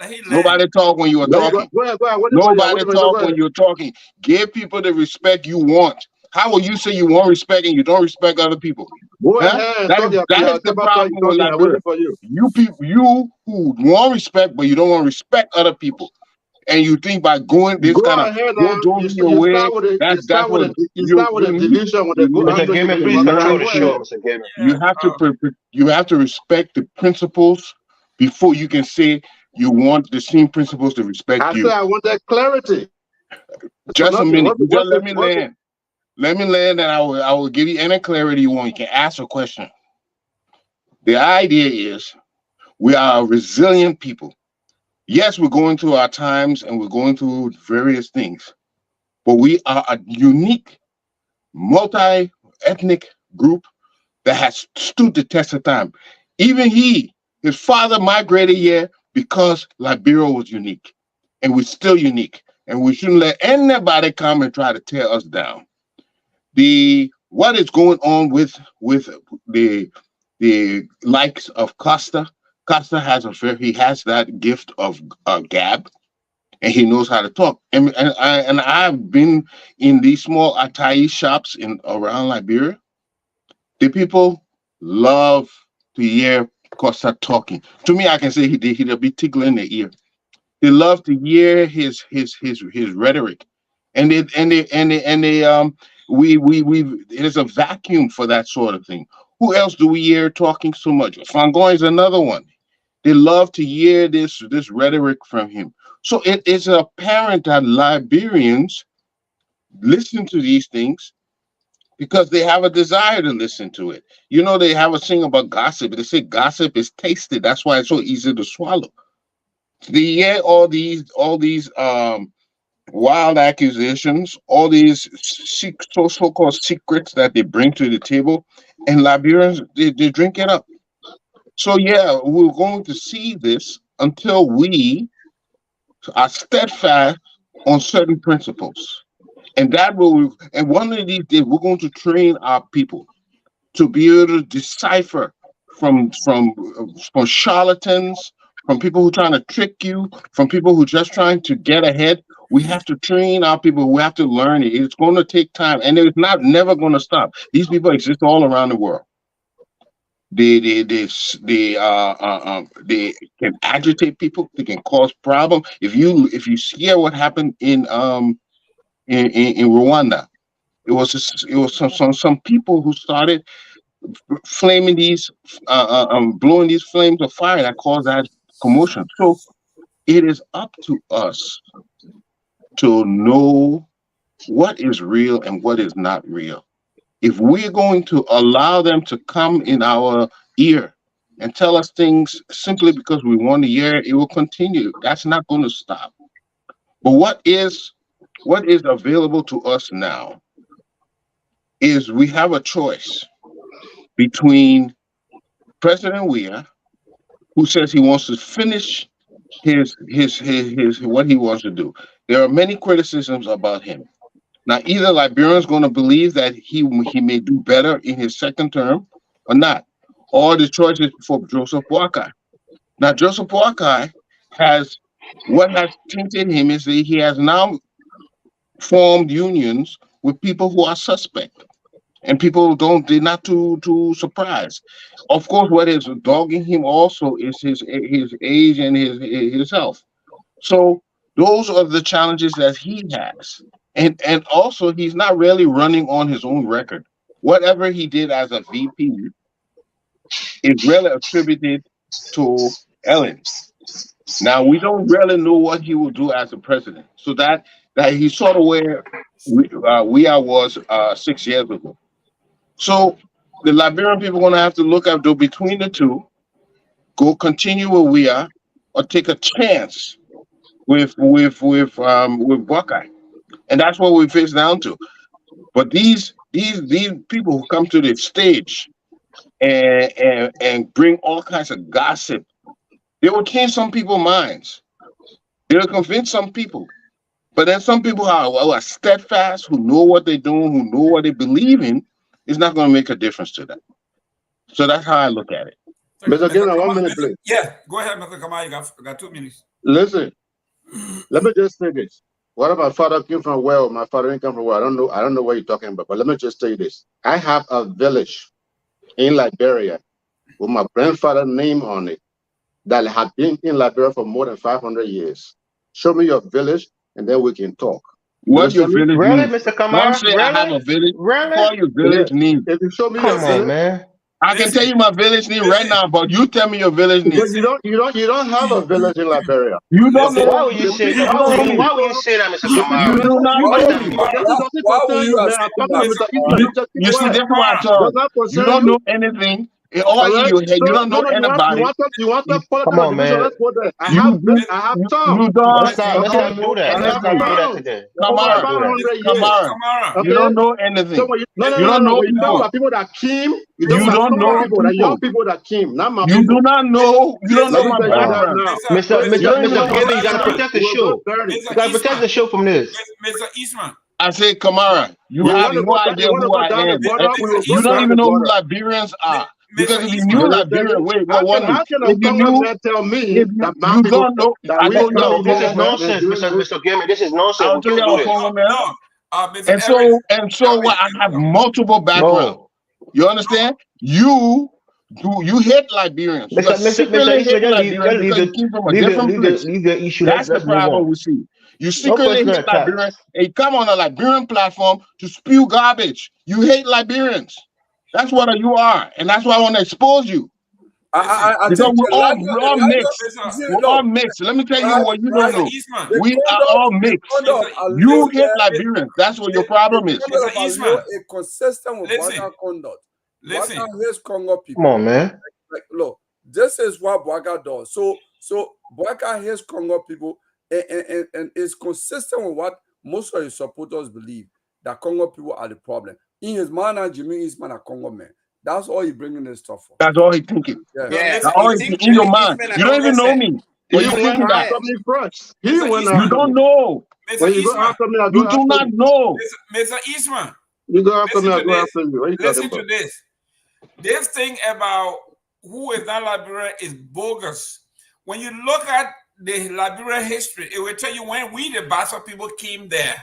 Let him land. Nobody talked when you were Let me go. talking. Go ahead. Go ahead. Waiting for you. I'm Nobody waiting for you. Go talk when ahead. you're talking. Give people the respect you want. How will you say you want respect and you don't respect other people? Go Huh? ahead and That is talk your that is the about problem you with talking. I'm Liberia. waiting for you. You people, you who want respect but you don't want to respect other people, and you think by going this Go kind of ahead go now. going your You way, start with it. that's what You you start with you a need. deletion when they You go Mr. need after you. Gayman, Then you please come back. control learn. the Go show, ahead. Mr. Gayman. You Yeah. have to you have to respect the principles before you can say you want the same principles to respect I said you. I want that clarity. It's for Just a nothing. minute. You just let me What's land. Let me land, and I will give you any clarity you want. You can ask a question. The idea is we are a resilient people. Yes, we're going through our times and we're going through various things, but we are a unique, multi-ethnic group that has stood the test of time. Even his father migrated here because Liberia was unique, and we're still unique, and we shouldn't let anybody come and try to tear us down. The what is going on with the likes of Costa. Costa he has that gift of gab, and he knows how to talk. And I've been in these small Atai shops in around Liberia. The people love to hear Costa talking. To me, I can say he'll be tickling the ear. They love to hear his rhetoric, and we there's a vacuum for that sort of thing. Who else do we hear talking so much? Fangoy is another one. They love to hear this rhetoric from him. So it is apparent that Liberians listen to these things because they have a desire to listen to it. They have a thing about gossip. They say gossip is tasted. That's why it's so easy to swallow. Yeah, all these wild accusations, all these so-called secrets that they bring to the table, and Liberians they drink it up. So yeah, we're going to see this until we are steadfast on certain principles, and and one of these days we're going to train our people to be able to decipher from charlatans, from people who are trying to trick you, from people who are just trying to get ahead. We have to train our people. We have to learn it. It's going to take time, and it's not never going to stop. These people exist all around the world. They can agitate people. They can cause problem. If you hear what happened in Rwanda, it was some people who started flaming these, blowing these flames of fire that caused that commotion. So it is up to us to know what is real and what is not real. If we're going to allow them to come in our ear and tell us things simply because we want to hear, it will continue. That's not going to stop. But what is available to us now is we have a choice between President Weah, who says he wants to finish his what he wants to do. There are many criticisms about him. Now, either Liberians going to believe that he may do better in his second term or not. or the choice is for Joseph Boakai. Now, Joseph Boakai has what has tainted him is that he has now formed unions with people who are suspect, and people they're not too surprised. Of course, what is dogging him also is his age and his health. So those are the challenges that he has, and also he's not really running on his own record. Whatever he did as a VP is really attributed to Ellen. Now we don't really know what he will do as a president. So that he's sort of where we are was 6 years ago. So the Liberian people are going to have to look at though between the two, go continue where we are, or take a chance with Buckeye, and that's what we face down to. But these people who come to the stage and bring all kinds of gossip, they will change some people's minds. They will convince some people. But then some people who are steadfast, who know what they're doing, who know what they believe in, it's not going to make a difference to them. So that's how I look at it. Mr. Gayman, 1 minute, please. Yeah, go ahead, Mr. Kamal. You got 2 minutes. Listen, let me just say this. What if my father came from where? My father didn't come from where? I don't know what you're talking about. But let me just tell you this. I have a village in Liberia with my grandfather's name on it that have been in Liberia for more than 500 years. Show me your village, and then we can talk. What's your village Really, name? Mr. Don't Kamara? say I have a village. Really? Call your village name. If you show me Come your on, village, man. I can tell you my village name right now, but you tell me your village name. but you don't have a village in Liberia. You don't know. Why would you say that? Why would you say that, Mr. You Kamara? do not What know does that me. mean? Why will you Man, ask I'm him talking that? to Mr. Eastman. Just keep You see, quiet. this is what I Does told that you. concern You don't you? know anything. All All right. you don't know No, anybody. you want to political Come on, division? man. Let's go there. I You have you Tom. don't. Let's not do that. I Let's have not do that Tom. today. Come Over Let's on, not do that. 500 come years. on. Kamara. You Okay. don't know So anything. no. You don't know When you talk people. about people that came, you talk You about don't our know people, that young people. people that came, not my You people. do not know. You don't Let know me my tell you that background. now. You don't even know Mr. my Gayman, you gotta background. protect the We'll show. go dirty. You gotta protect the show from this. Mr. Eastman. I say, Kamara, you You have want to no go idea you want to who go I down the am. border? We will You go don't down even the know who border. Liberians are. Because Mr. if you Eastman. knew You understand Liberia, me? wait, How one can minute. a If you stomach knew, man tell me if that my you people don't know, that I we told you I we was No, did this Congo is this, man. nonsense, we're doing this? Mr. Gayman. This is nonsense. I We told you can't I do was this. Congo man. No. Mr. And Eric. what I have multiple backgrounds. No. You understand? You hate Liberians. You are Mr. secretly Eastman, hate just Liberians because you came from a different place. leave the issue. That's the Let's move problem on. we see. You No secretly personal hate attack. Liberians and you come on a Liberian platform to spew garbage. You hate Liberians. That's what you are. And that's why I want to expose you. I Because think we're all mixed. you see, We're all no, mixed. Let me tell you right, what you don't right. Mr. know. Eastman. The We are conduct, all the mixed. conduct of You Aleo hate there, Liberians. That's what your the problem is. conduct of Mr. Eastman. Aleo is consistent with Listen. Bwaga conduct. Listen. Bwaga hates Congo people. Come on, man. Like, look, this is what Bwaga does. So Bwaga hates Congo people and is consistent with what most of his supporters believe, that Congo people are the problem. In his mind, Jimmy Eastman are Congo men. That's all he's bringing this stuff for. That's all he's thinking. Yeah. No, Yeah, listen, That's all he he's think in your Jimmy mind. Eastman You don't even know listen. me. He But you went thinking that. after me first. He Mr. went Eastman. You after don't me. know. Mr. When you go Eastman. after me, I go You do after not you. know. Mr. Eastman. You go after me, Listen I to go this. after you. What are you Listen talking to about? this. This thing about who is not Liberia is bogus. When you look at the Liberia history, it will tell you when we, the Bassa people, came there.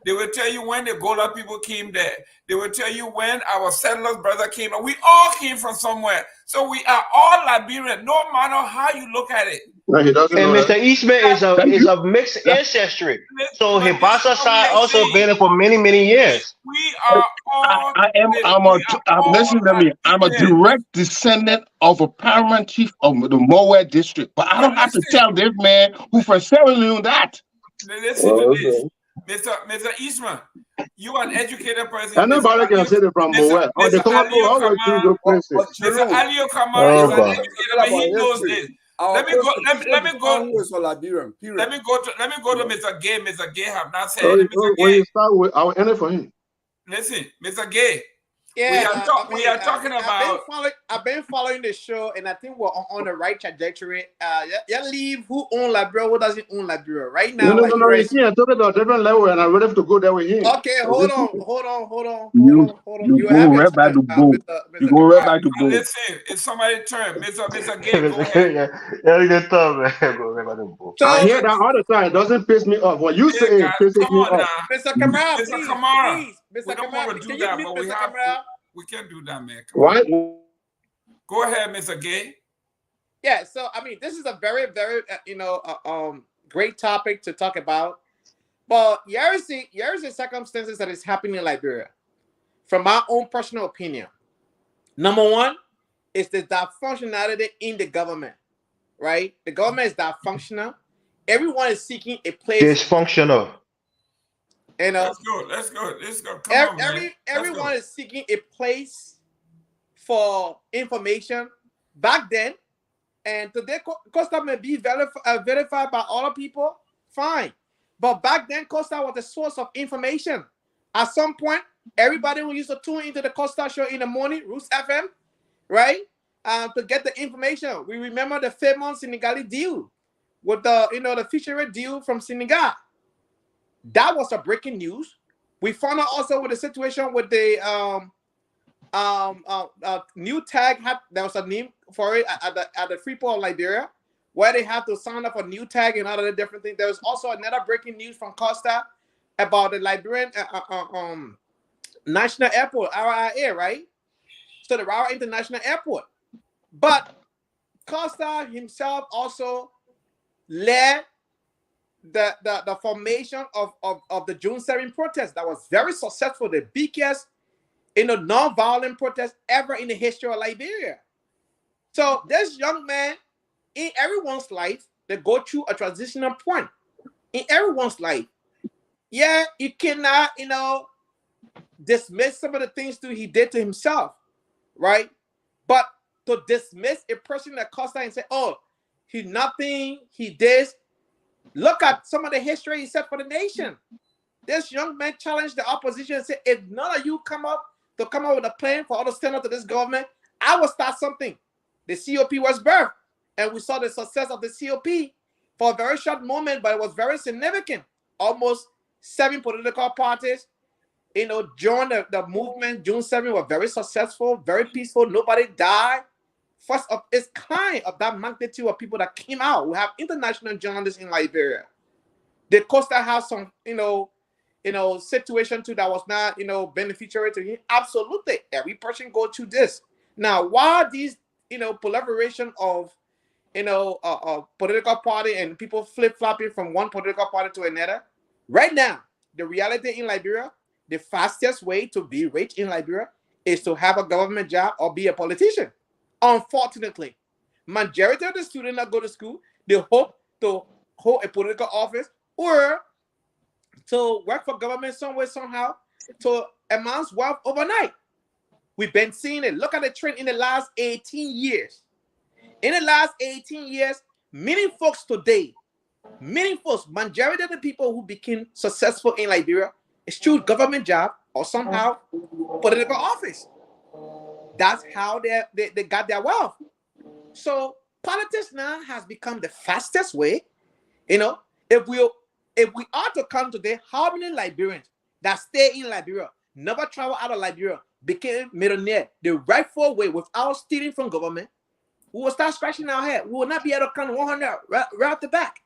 They will tell you when the Gola people came there. They will tell you when our settlers' brother came. We all came from somewhere. So we are all Liberian, no matter how you look at it. No, he doesn't And know that. Mr. Eastman is Thank you. of mixed ancestry. So But this is Hibasa what we side are also saying. been there for many, many years. We are all. Listen to me. I'm a direct descendant of a paramount chief of the Mower district. But I don't have to tell this man who for Sierra Leone that. Listen to this. Mr. Eastman, you are an educated person. Anybody can say they're from Mower. Oh, they come up to always choose good places. Mr. Alio Kamara is an God. educated man. He knows this. Let me go. Let me go. Liberian, period. Let me go to Mr. Gay. Mr. Gay have not said So it. Mr. when Gay, you start with, I will end it for him. listen, Mr. Gay. Yeah, we are talking about. I've I've been following the show, and I think we're on the right trajectory. Yeah, leave who own Liberia, who doesn't own Liberia. Right No, now, no, no, no. Liberia You is see, I'm talking about different level, and I'm ready to go there with him. okay. So Hold this on, is hold on, hold on, hold You on, hold on. you You go have your right back turn, to boat. You Mr. go right Kamara. back to boat. Listen, it's somebody's turn. Mr. Gay, go Yeah, ahead. yeah, the time, man. Go back to the book. I So, hear that all the time. It doesn't piss me off. What you Hey, say guys, pisses come me on off. now. Mr. Kamara, Mr. please, Kamara. please, We Mr. don't want Kamara, to do can you that, mute but we Mr. have Kamara? to. We can't do that, man. Come on. Why? Go ahead, Mr. Gay. Yeah. So, I mean, this is a very, very, great topic to talk about. But here's the circumstances that is happening in Liberia. From my own personal opinion, number one is the dysfunctionality in the government. Right, the government is dysfunctional. Everyone is seeking a place. Dysfunctional. You know, Let's go. Let's go. Let's go. Come on, man. Let's go. everyone is seeking a place for information. Back then, and today, Costa may be verified by other people. Fine, but back then, Costa was the source of information. At some point, everybody who used to tune into the Costa show in the morning, Roots FM, right? To get the information. We remember the famous Senegalese deal with the fishery deal from Senegal. That was a breaking news. We found out also with the situation with the new tag there was a name for it at the free port of Liberia, where they have to sign up for new tag and other different things. There was also another breaking news from Costa about the Liberian National Airport, RIA, right? So the Rawa International Airport. But Costa himself also led the formation of the June 7 protest that was very successful, the biggest non-violent protest ever in the history of Liberia. So this young man, in everyone's life, they go through a transitional point. In everyone's life. Yeah, you cannot, dismiss some of the things that he did to himself, right? But to dismiss a person that Costa and say, oh, he nothing, he this. Look at some of the history he said for the nation. This young man challenged the opposition and said, if none of you come up with a plan for all to stand up to this government, I will start something. The COP was birthed, and we saw the success of the COP for a very short moment, but it was very significant. Almost 7 political parties, joined the movement. June 7 was very successful, very peaceful. Nobody died. First of its kind of that magnitude of people that came out. We have international journalists in Liberia. The Costa have some, situation too that was not, beneficiary to him. Absolutely, every person go through this. Now, while these, proliferation of, political party and people flip-flopping from one political party to another, right now, the reality in Liberia, the fastest way to be rich in Liberia is to have a government job or be a politician. Unfortunately, majority of the students that go to school, they hope to hold a political office or to work for government somewhere, somehow, to amass wealth overnight. We've been seeing it. Look at the trend in the last 18 years. In the last 18 years, many folks today, majority of the people who became successful in Liberia is through government job or somehow political office. That's how they got their wealth. So politics now has become the fastest way. If we are to count today, how many Liberians that stay in Liberia, never travel out of Liberia, became millionaire the rightful way without stealing from government, we will start scratching our head. We will not be able to count 100 right off the back.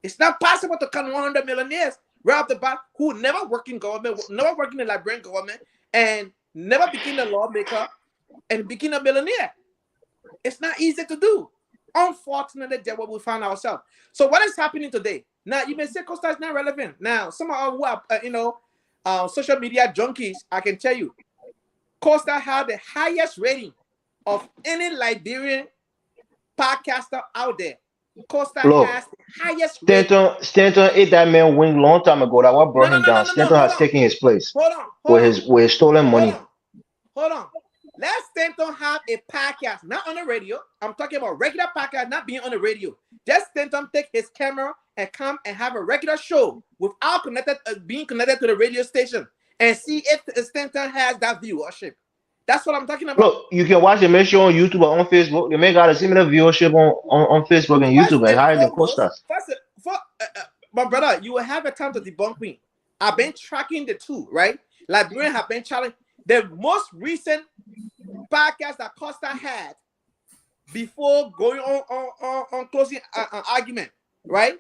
It's not possible to count 100 millionaires right off the back who never work in government, never work in the Liberian government, and never became a lawmaker and became a millionaire. It's not easy to do. Unfortunately, that's what we find ourselves. So what is happening today? Now, you may say Costa is not relevant. Now, some of our who are, social media junkies, I can tell you, Costa had the highest rating of any Liberian podcaster out there. Costa Look, has the highest rating. Stanton ate that man wing long time ago. That what No, brought no, him no, no, down. no, no. Stanton Hold has on. taken his place Hold on. with his stolen money. Hold on. Let Stanton have a podcast, not on the radio. I'm talking about regular podcast, not being on the radio. Just Stanton take his camera and come and have a regular show without being connected to the radio station and see if Stanton has that viewership. That's what I'm talking about. Look, you can watch the man show on YouTube or on Facebook. The man got a similar viewership on Facebook and First YouTube and and higher than foremost, co-stars. my brother, you will have a time to debunk me. I've been tracking the two, right? Liberian have been challenging the most recent podcast that Costa had before going on closing an argument, right?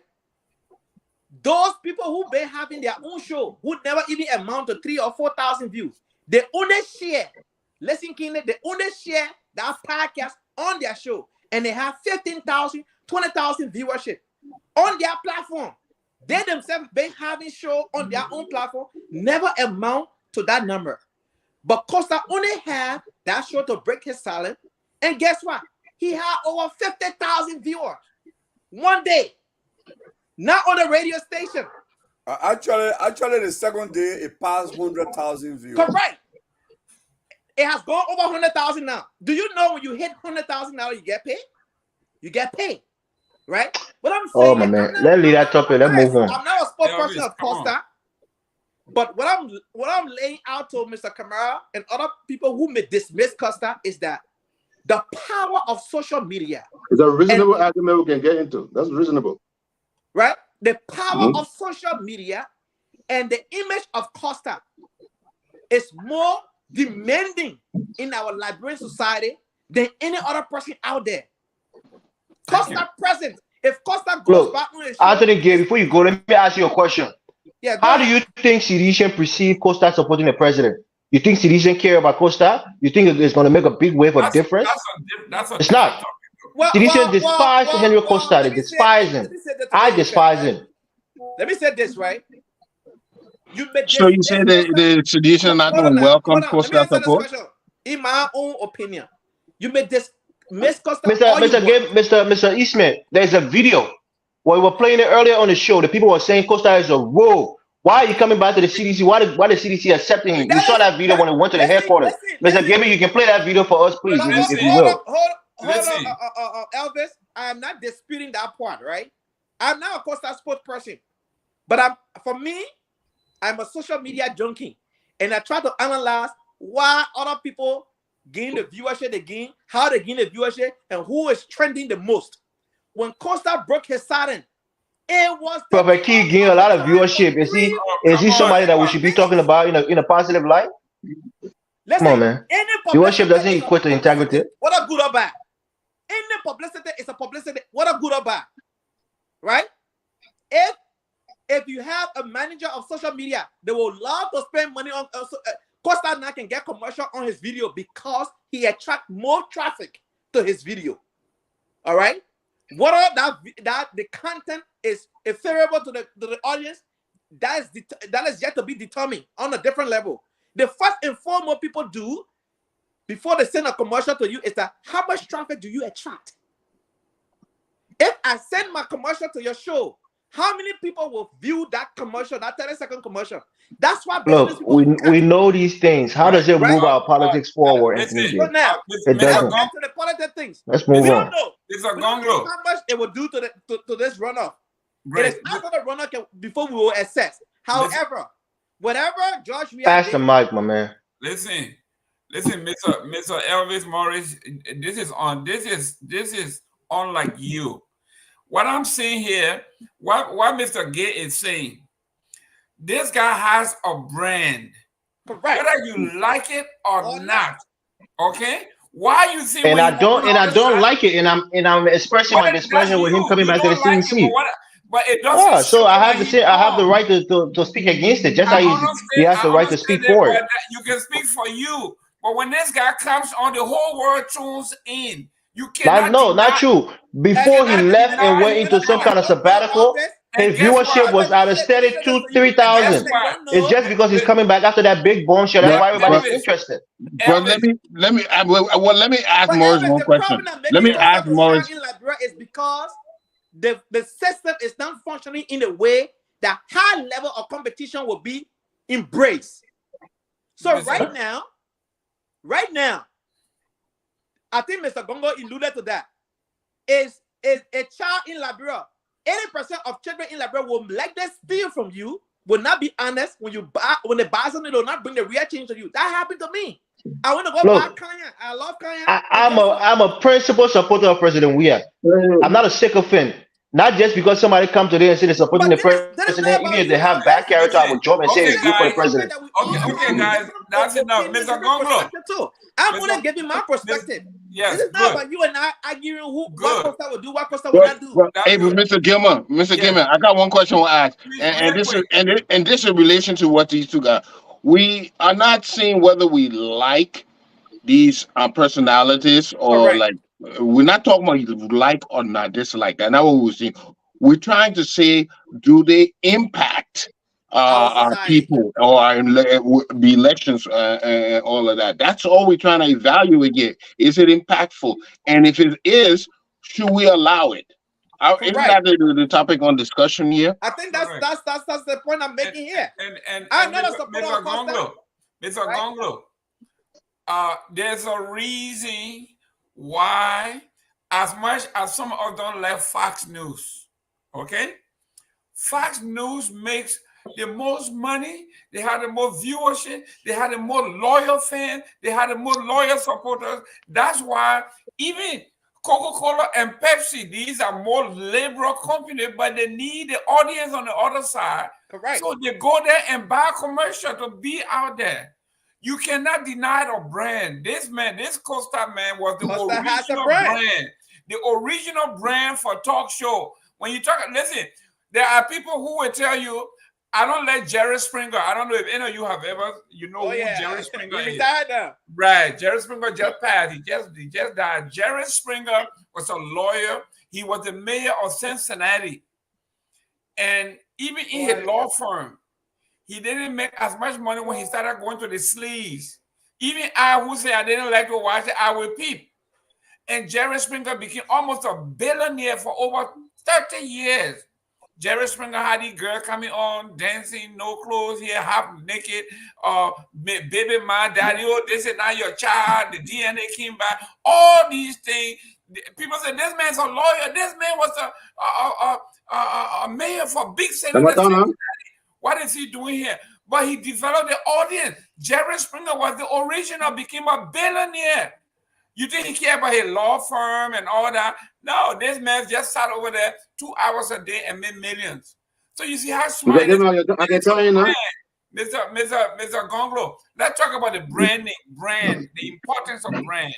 Those people who been having their own show, who never even amount to 3,000 or 4,000 views, they only share. Listen, keenly, they only share that podcast on their show, and they have 15,000, 20,000 viewership on their platform. They themselves been having show on their own platform, never amount to that number. But Costa only had that show to break his silence, and guess what? He had over 50,000 viewers one day. Not on the radio station. Actually, the second day it passed 100,000 views. Correct. It has gone over 100,000 now. Do you know when you hit 100,000 now, you get paid? You get paid, right? What I'm saying. Oh my man, let's leave that topic. Let's move on. I'm not a spokesperson of Costa, but what I'm laying out to Mr. Kamara and other people who may dismiss Costa is that the power of social media. It's a reasonable argument we can get into. That's reasonable. Right? The power of social media and the image of Costa is more demanding in our Liberian society than any other person out there. Costa present. If Costa goes back on his show, Anthony Gay, before you go, let me ask you a question. Yeah, how do you think Sidishan perceive Costa supporting the president? You think Sidishan care about Costa? You think it's going to make a big wave of difference? It's not. Sidishan despise Henry Costa. They despise him. I despise him. Let me say this, right? So you say the tradition not going to welcome Costa support? In my own opinion, you made this miss Costa. Mr. Eastman, there's a video where we were playing it earlier on the show. The people were saying Costa is a rogue. Why are you coming back to the CDC? Why the CDC accepting him? We saw that video when it went to the headquarters. Mr. Gayman, you can play that video for us, please, if you will. Hold on, Elvis. I am not disputing that part, right? I'm not a Costa spokesperson, but for me, I'm a social media junkie, and I try to analyze why other people gain the viewership they gain, how they gain the viewership, and who is trending the most. When Costa broke his silence, it was Prophet Key gained a lot of viewership. Is he somebody that we should be talking about in a positive light? Listen, come on, man. Viewership doesn't equate to integrity. What a good or bad. Any publicity is a publicity. What a good or bad, right? If you have a manager of social media, they will love to spend money on. Costa now can get commercial on his video because he attracts more traffic to his video. All right. Whether that the content is favorable to the audience, that is yet to be determined on a different level. The first and foremost people do before they send a commercial to you is that how much traffic do you attract? If I send my commercial to your show, how many people will view that commercial, that 30-second commercial? That's why. Look, we know these things. How does it move our politics forward? So now, it doesn't. Back to the politics things. Let's move on. We don't know. It's a gong how much it will do to this runoff. It is after the runoff before we will assess. However, whatever George we pass the mic, my man. Listen, Mr. Elvis Morris. This is unlike you. What I'm saying here, what Mr. Gay is saying, this guy has a brand. Correct. Whether you like it or not. Okay? Why you see? And I don't like it, and I'm expressing my displeasure with him coming back to the CDC. But it doesn't. So I have to say I have the right to speak against it, just like he has the right to speak for it. You can speak for you, but when this guy comes on, the whole world tunes in. You cannot. No, not true. Before he left and went into some kind of sabbatical, his viewership was at a steady 2,000-3,000. It's just because he's coming back after that big bombshell. That's why everybody's interested. Well, let me ask Morris one question. Let me ask Morris. Is because the system is not functioning in a way that high level of competition will be embraced. So right now, I think Mr. Gongo alluded to that. Is a child in Liberia, 80% of children in Liberia will likely steal from you, will not be honest when they buy something, they will not bring the real change to you. That happened to me. I want to go Look, back Kanye. I love Kanye. And I'm guess a what? I'm a principal supporter of President Weah. I'm not a sycophant. Not just because somebody comes today and say they're supporting But the that is president, not even if about they you have or bad this. character, I Listen, would jump and say okay, it's good That's for the the guys. point president. that we all Okay, have guys. different That's enough. opinions, Mr. different Gonglo. perspective too. I'm Mr. only giving my perspective. This Yes, is not good, about you and I arguing who what good. Costa will do, what Costa will not do. That's Hey, but good. Mr. Yes, Gilman, I got one question to ask, please, and, real and this is quick. and this in relation to what these two got. We are not seeing whether we like these personalities or Correct. like we're not talking about like or not dislike. That's not what we're seeing. We're trying to say, do they impact Our our society. people or the elections, all of that? That's all we're trying to evaluate here. Is it impactful? And if it is, should we allow it? Isn't Correct. that the topic on discussion here? I think that's Correct. that's that's that's the point I'm And making here. and and, I'm and not a Mr. supporter Mr. of Costa, Gonglo, Mr. right? Gonglo. There's a reason why, as much as some of them like Fox News, okay? Fox News makes the most money, they have the most viewership, they have the most loyal fans, they have the most loyal supporters. That's why even Coca-Cola and Pepsi, these are more liberal companies, but they need the audience on the other side. Correct. So they go there and buy commercial to be out there. You cannot deny the brand. This man, this Costa man was the Costa has a original brand. brand. The original brand for talk show. When you talk, listen, there are people who will tell you, I don't like Jerry Springer. I don't know if any of you have ever, Oh who yeah. Jerry Springer He is. retired now. Right. Jerry Springer just passed. He just died. Jerry Springer was a lawyer. He was the mayor of Cincinnati. And even in his law firm, he didn't make as much money when he started going to the sleeves. Even I, who say I didn't like to watch it, I will peep. And Jerry Springer became almost a billionaire for over 30 years. Jerry Springer had these girls coming on, dancing, no clothes here, half naked, baby, my daddy, oh, this is not your child, the DNA came back, all these things. People say, this man's a lawyer, this man was a mayor for big city. What is he doing here? But he developed the audience. Jerry Springer was the original, became a billionaire. You think he cared about his law firm and all that? No, this man just sat over there 2 hours a day and made millions. So you see how smart it is. I can tell you now. Mr. Gonglo, let's talk about the branding, the importance of brand.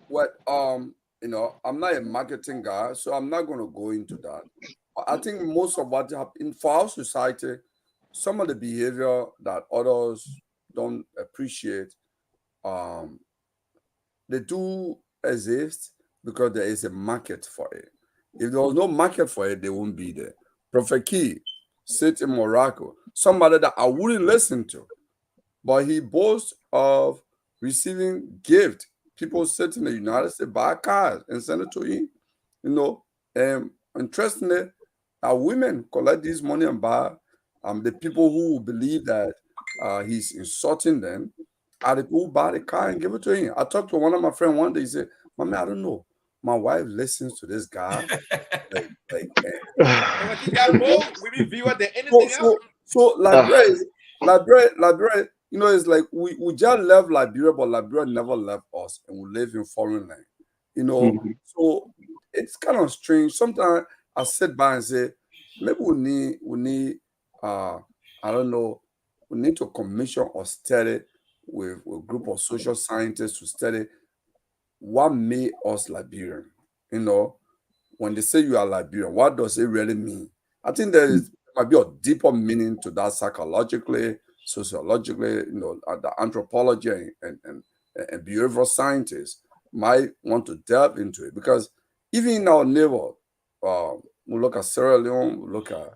What I'm not a marketing guy, so I'm not going to go into that. I think most of what happened for our society, some of the behavior that others don't appreciate, they do exist because there is a market for it. If there was no market for it, they won't be there. Prophet Key sit in Morocco, somebody that I wouldn't listen to, but he boasts of receiving gift. People sit in the United States, buy cars and send it to him. And interestingly, women collect this money and buy. The people who believe that he's insulting them are the people who buy the car and give it to him. I talked to one of my friends one day. He said, "Mommy, I don't know. My wife listens to this guy. He got more women viewer than anything else. So Liberia, it's like we just left Liberia, but Liberia never left us, and we live in foreign land. So it's kind of strange. Sometimes I sit by and say, maybe we need I don't know, we need to commission or study with a group of social scientists to study what made us Liberian. When they say you are Liberian, what does it really mean? I think might be a deeper meaning to that psychologically, sociologically, the anthropology and behavioral scientists might want to delve into it, because even in our neighbor, we look at Sierra Leone, we look at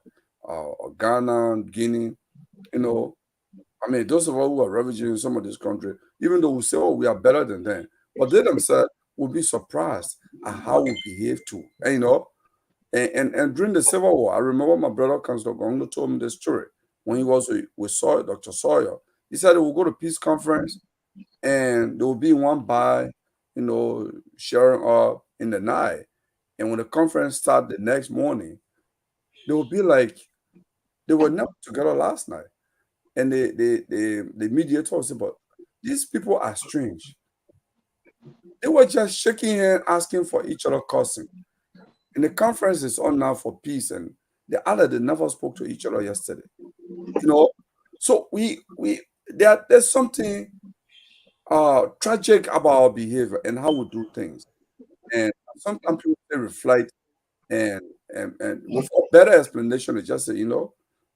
Ghana, Guinea, those of us who are refugees in some of this country, even though we say, oh, we are better than them, but they themselves will be surprised at how we behave too. And during the Civil War, I remember my brother Councilor Gongo told me this story. When he was with Dr. Sawyer, he said they will go to peace conference and there will be one by, sharing up in the night. And when the conference started the next morning, they will be like, they were never together last night. And the mediator said, but these people are strange. They were just shaking hands, asking for each other cussing. And the conference is on now for peace, and they never spoke to each other yesterday. So there's something tragic about our behavior and how we do things. And sometimes people they reflect and with a better explanation, they just say,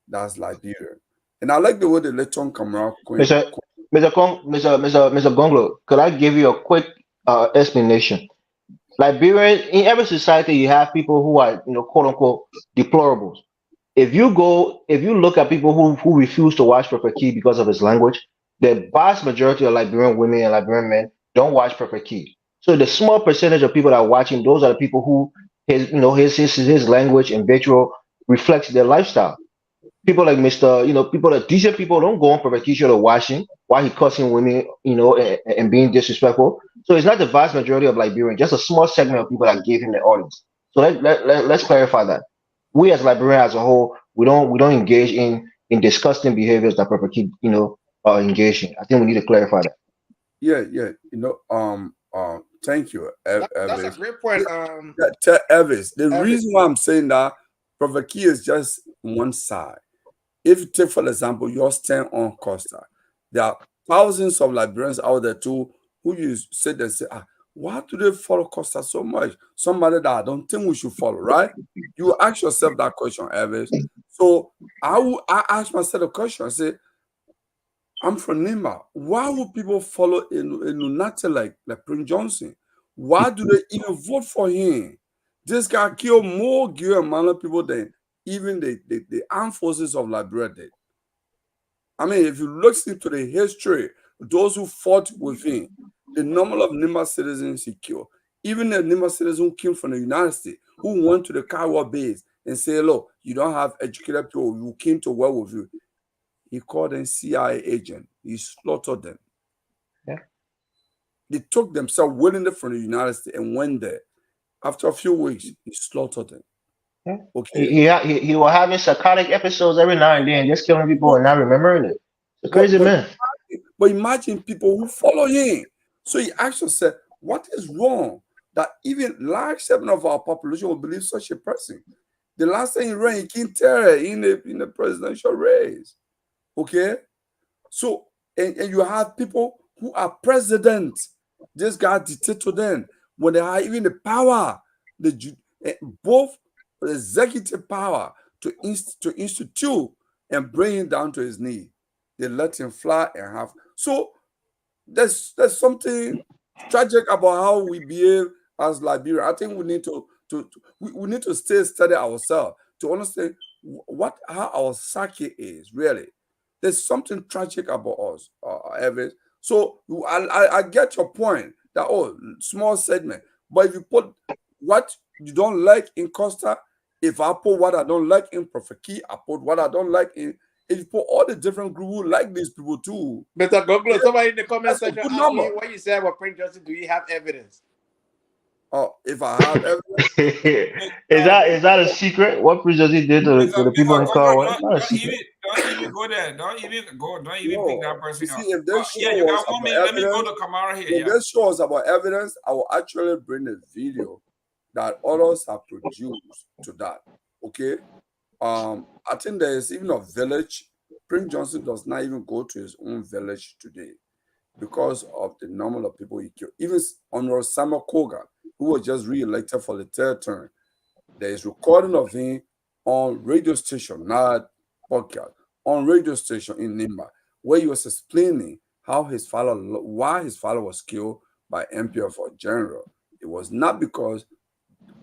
that's Liberia. And I like the way the Leton Camara coin. Mr. Mr. Gonglo, could I give you a quick explanation? Liberian, in every society, you have people who are, quote unquote, deplorables. If you look at people who refuse to watch Prophet Key because of his language, the vast majority of Liberian women and Liberian men don't watch Prophet Key. So the small percentage of people that are watching, those are the people who his language and visual reflects their lifestyle. People like Mr. People that decent people don't go on Prophet Key show to watch him while he cussing women, and being disrespectful. So it's not the vast majority of Liberians, just a small segment of people that gave him the audience. So let's clarify that. We as Liberians as a whole, we don't engage in disgusting behaviors that Prophet Key, are engaged in. I think we need to clarify that. Yeah. Thank you, That's Elvis. a great point. Elvis, the Elvis. reason why I'm saying that Prophet Key is just one side. If you take, for example, your stand on Costa, there are thousands of Liberians out there too who you sit and say, why do they follow Costa so much? Somebody that I don't think we should follow, right? You ask yourself that question, Elvis. So I ask myself the question. I say, I'm from Nima. Why would people follow a lunatic like Prince Johnson? Why do they even vote for him? This guy killed more Gayman people than even the armed forces of Liberia did. I mean, if you look into the history, those who fought with him, the number of Nima citizens he killed, even the Nima citizens who came from the United States, who went to the Kiowa base and said, look, you don't have educated people who came to work with you. He called them CIA agent. He slaughtered them. Yeah. They took themselves willingly from the United States and went there. After a few weeks, he slaughtered them. Yeah. Okay. He was having psychotic episodes every now and then, just killing people and not remembering it. It's a crazy man. But imagine people who follow him. So he actually said, what is wrong that even large segment of our population will believe such a person? The last time he ran, he killed terror in the presidential race. Okay? So, and you have people who are presidents. This guy dictated to them when they have even the power, both the executive power to institute and bring him down to his knee. They let him fly and have. So there's something tragic about how we behave as Liberia. I think we need we need to stay study ourselves to understand how our psyche is really. There's something tragic about us, Evans. So I get your point that small segment, but if you put what you don't like in Costa, if I put what I don't like in Prophet Key, I put what I don't like in. If you put all the different groups who like these people too, Mr. Goglo, somebody in the comment that's a section good asked number. me what you said about Prince Johnson. Do you have evidence? If I have evidence, Is that a secret? What preacher he did to the people in the car? Well, it's not a secret. Don't even go there. Don't even pick that person you see, up. if they show Yeah, you us got 1 about minute. Let me go evidence, to Kamara here. if Yeah. they show us about evidence, I will actually bring a video that others have produced to that. Okay. I think there is even a village. Prince Johnson does not even go to his own village today because of the number of people he killed. Even Honorable Samuel Kogan, who was just re-elected for the third term, there is recording of him on radio station, not podcast, on radio station in Nimba, where he was explaining why his father was killed by MPF or general. It was not because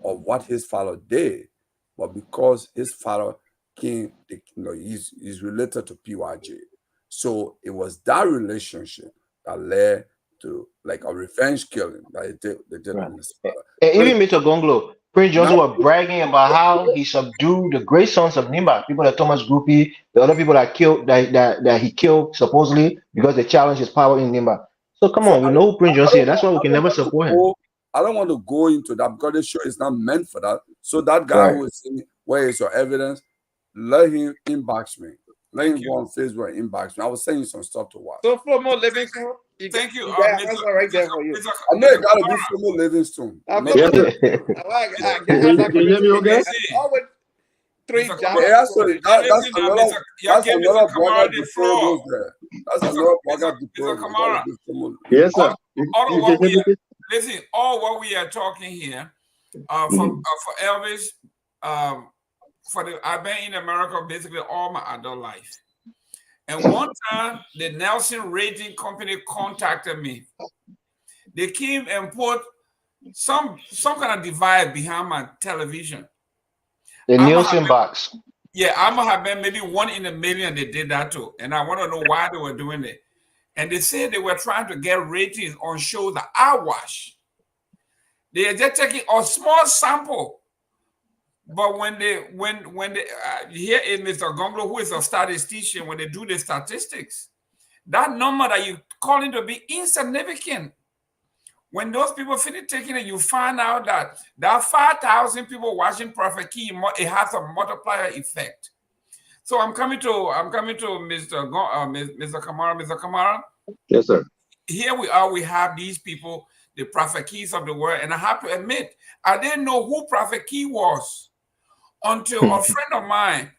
of what his father did, but because his father he's related to PYJ. So it was that relationship that led to like a revenge killing that they did Right. on his father. And But even Mr. Gonglo, Prince now, Johnson was bragging about how he subdued the great sons of Nimba, people like Thomas Groupie, the other people that he killed supposedly because they challenged his power in Nimba. So come so on, we know who Prince Johnson is. That's why we I can don't never want to support him. go. I don't want to go into that because the show is not meant for that. So that guy Right. who is saying, "Where is your evidence?" Let him inbox me. Let him Thank go on Facebook and inbox me. I was sending you some stuff to watch. So, Flomo Livingston, Thank you, You got Mr. answer right there for you. I know you got to be Fumo Livingstone. Okay. Not Yes, the- sir. I Can you hear me okay? always three Mr. jobs. Kamara, Yeah, so that's listen, another y'all give Mr. blogger Kamara the before floor. goes there. That's Mr. another Mr. blogger Mr. before we got Kamara, to give Fumo. Yes, all, sir. all of You what can hear we are, me? listen, all what we are talking here, for Elvis, I've been in America basically all my adult life. And one time, the Nelson Rating Company contacted me. They came and put some kind of device behind my television. The I'm gonna have Nielsen been, box. yeah, I'm gonna have been maybe 1 in a million they did that too. And I want to know why they were doing it. And they said they were trying to get ratings on shows that I watch. They are just taking a small sample. But when they here in Mr. Gonglo, who is a statistician, when they do the statistics, that number that you calling to be insignificant. When those people finish taking it, you find out that 5,000 people watching Prophet Key, it has a multiplier effect. So I'm coming to Mr. Mr. Kamara. Mr. Kamara, Yes, sir. here we are. We have these people, the Prophet Keys of the world, and I have to admit, I didn't know who Prophet Key was until a friend of mine,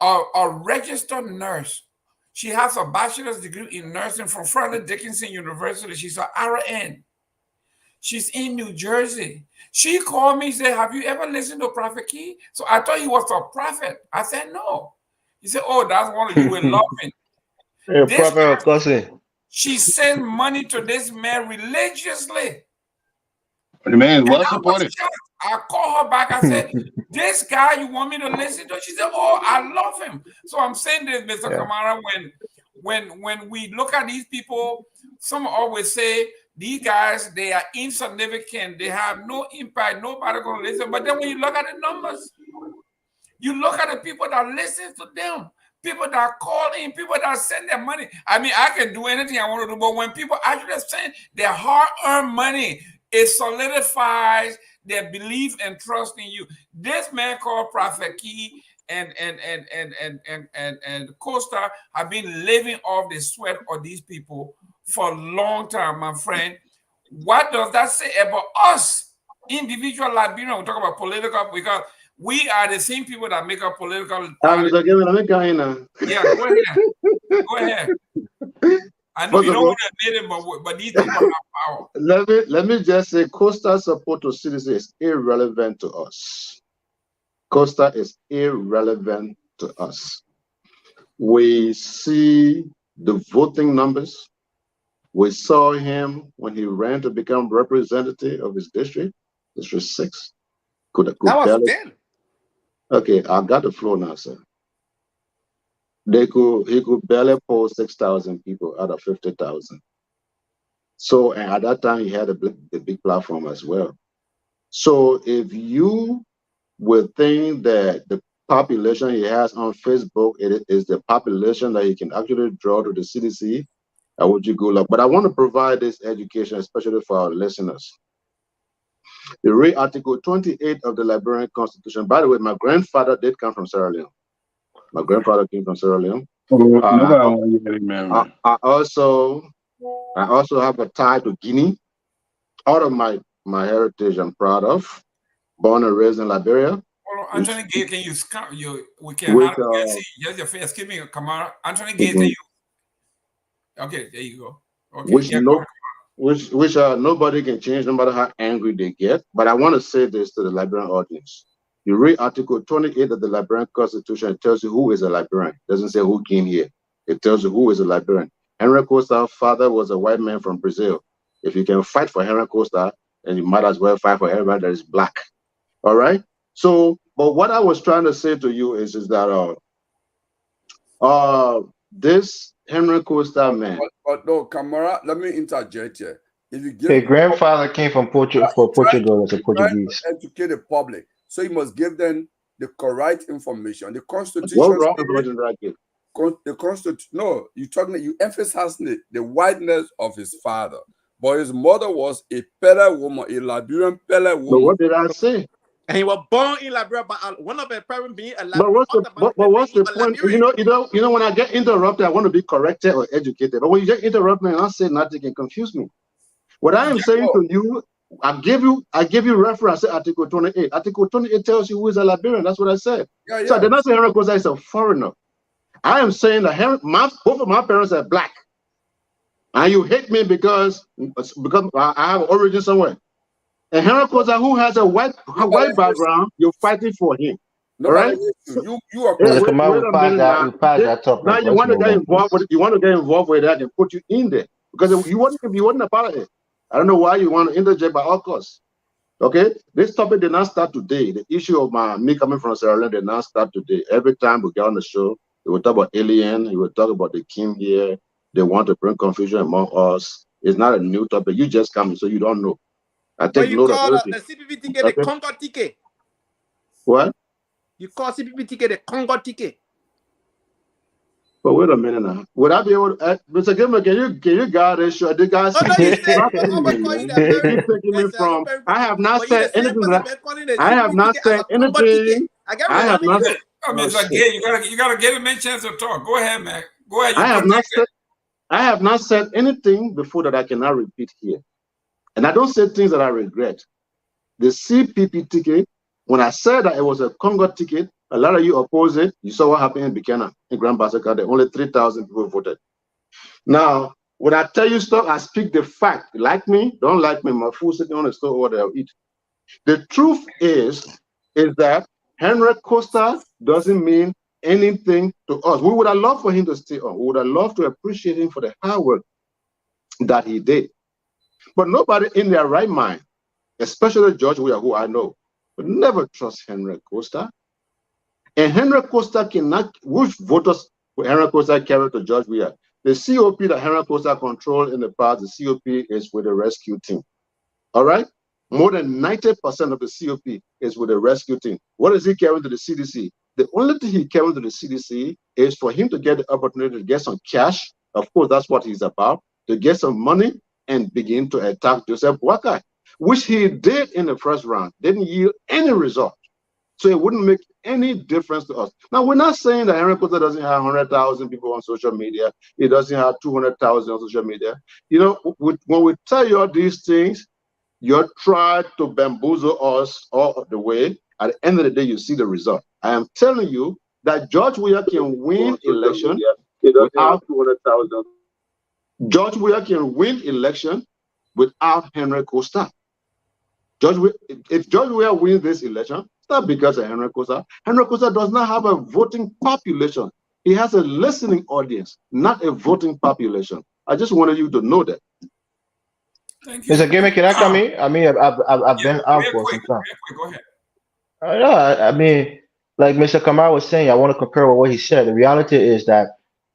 a registered nurse. She has a bachelor's degree in nursing from Franklin Dickinson University. She's an RN. She's in New Jersey. She called me and said, "Have you ever listened to Prophet Key?" So I thought he was a prophet. I said, "No." He said, "Oh, that's one of you were laughing." Hey, This prophet or cousin. she sent money to this man religiously. The man is And well I was supported. shocked. I called her back. I said, "This guy, you want me to listen to?" She said, "Oh, I love him." So I'm saying this, Mr. Yeah. Kamara, when we look at these people, some always say these guys, they are insignificant, they have no impact, nobody gonna listen. But then when you look at the numbers, you look at the people that listen to them, people that call in, people that send their money. I mean, I can do anything I want to do, but when people actually send their hard-earned money, it solidifies their belief and trust in you. This man called Prophet Key and Costa have been living off the sweat of these people for a long time, my friend. What does that say about us, individual Liberians? We talk about political because we are the same people that make up political parties. Mr. Gayman, let me go in now. Yeah, go ahead. Go ahead. I know First you of don't all, want to admit it, but these people have power. let me just say Costa support to citizens is irrelevant to us. Costa is irrelevant to us. We see the voting numbers. We saw him when he ran to become representative of his district, District 6. That was barely. then. Okay, I got the floor now, sir. He could barely poll 6,000 people out of 50,000. So, and at that time, he had the big platform as well. So, if you would think that the population he has on Facebook it is the population that he can actually draw to the CDC, I would you go look. But I want to provide this education, especially for our listeners. You read Article 28 of the Liberian Constitution. By the way, my grandfather did come from Sierra Leone. My grandfather came from Sierra Leone. I also have a tie to Guinea. All of my heritage I'm proud of. Born and raised in Liberia. Well, Anthony Gay, can we can see just your face. Excuse me, Kamara. Anthony Gay, can you? Okay, there you go. Okay, which nobody can change no matter how angry they get. But I want to say this to the Liberian audience. You read Article 28 of the Liberian Constitution, it tells you who is a Liberian. It doesn't say who came here. It tells you who is a Liberian. Henry Costa's father was a white man from Brazil. If you can fight for Henry Costa, then you might as well fight for everybody that is black. All right? So, but what I was trying to say to you is that this Henry Costa man. But no, Kamara, let me interject here. If you give His grandfather came from Portugal as a Portuguese. to educate the public, so you must give them the correct information. The Constitution. What wrong information did I give? The Constitution. No, you emphasize the whiteness of his father, but his mother was a Pele woman, a Liberian Pele woman. But what did I say? And he was born in Liberia, but one of his parents being a But what's the point? Liberian. When I get interrupted, I want to be corrected or educated. But when you just interrupt me and I say nothing, can confuse me. What I am saying to you, I give you reference. I said Article 28. Article 28 tells you who is a Liberian. That's what I said. Yeah, So I yeah. did not say Henry Kosa is a foreigner. I am saying that both of my parents are black, and you hate me because I have origin somewhere. And Henry Kosa, who has a white background, you're fighting for him. Nobody Right? hates you. You are Hey, Mr. correct. Kamal, wait we a passed minute that. now. We passed that topic. Now you Let's want to move get on. involved with that and put you in there because if you wasn't a part of it. I don't know why you want to interject by all costs. Okay, this topic did not start today. The issue of me coming from Sierra Leone did not start today. Every time we get on the show, we will talk about alien. We will talk about the king here. They want to bring confusion among us. It's not a new topic. You just come, so you don't know. I But take you note of call everything. the CPP ticket the Okay. Congo ticket. What? You call CPP ticket the Congo ticket. But wait a minute now. Would I be able to, Mr. Gilman, can you guard this show? The guys Oh, no, you keep said dropping somebody me, call you man. that You very, keep taking me from, I have not but you the said same anything person that, been calling the I have CPP not ticket as said a Congo ticket. anything. I get I have reminding not, you. I mean, oh, it's like shit. Gay. You gotta give him a chance to talk. Go ahead, man. Go ahead. You I have protect not it. said, I have not said anything before that I cannot repeat here. And I don't say things that I regret. The CPP ticket, when I said that it was a Congo ticket, a lot of you oppose it. You saw what happened in Buchanan, in Grand Basaka. Only 3,000 people voted. Now, when I tell you stuff, I speak the fact. Like me, don't like me, my food sitting on the stove or they'll eat. The truth is that Henry Costa doesn't mean anything to us. We would have loved for him to stay on. We would have loved to appreciate him for the hard work that he did. But nobody in their right mind, especially George Weah, who I know, would never trust Henry Costa. And Henry Costa cannot, which voters will Henry Costa carry to George Weah? The COP that Henry Costa controlled in the past, the COP is with the rescue team. All right? More than 90% of the COP is with the rescue team. What is he carrying to the CDC? The only thing he carrying to the CDC is for him to get the opportunity to get some cash. Of course, that's what he's about, to get some money and begin to attack Joseph Boakai, which he did in the first round, didn't yield any result. So it wouldn't make any difference to us. Now, we're not saying that Henry Costa doesn't have 100,000 people on social media. He doesn't have 200,000 on social media. You know, when we tell you all these things, you're trying to bamboozle us all the way. At the end of the day, you see the result. I am telling you that George Weah can win election without 200,000. George Weah can win election without Henry Costa. If George Weah wins this election, it's not because of Henry Costa. Henry Costa does not have a voting population. He has a listening audience, not a voting population. I just wanted you to know that. Thank you. Mr. Gayman, can I come in? I mean, I've been out Real for quick. some time. Go ahead. No, I mean, like Mr. Kamal was saying, I want to concur with what he said. The reality is that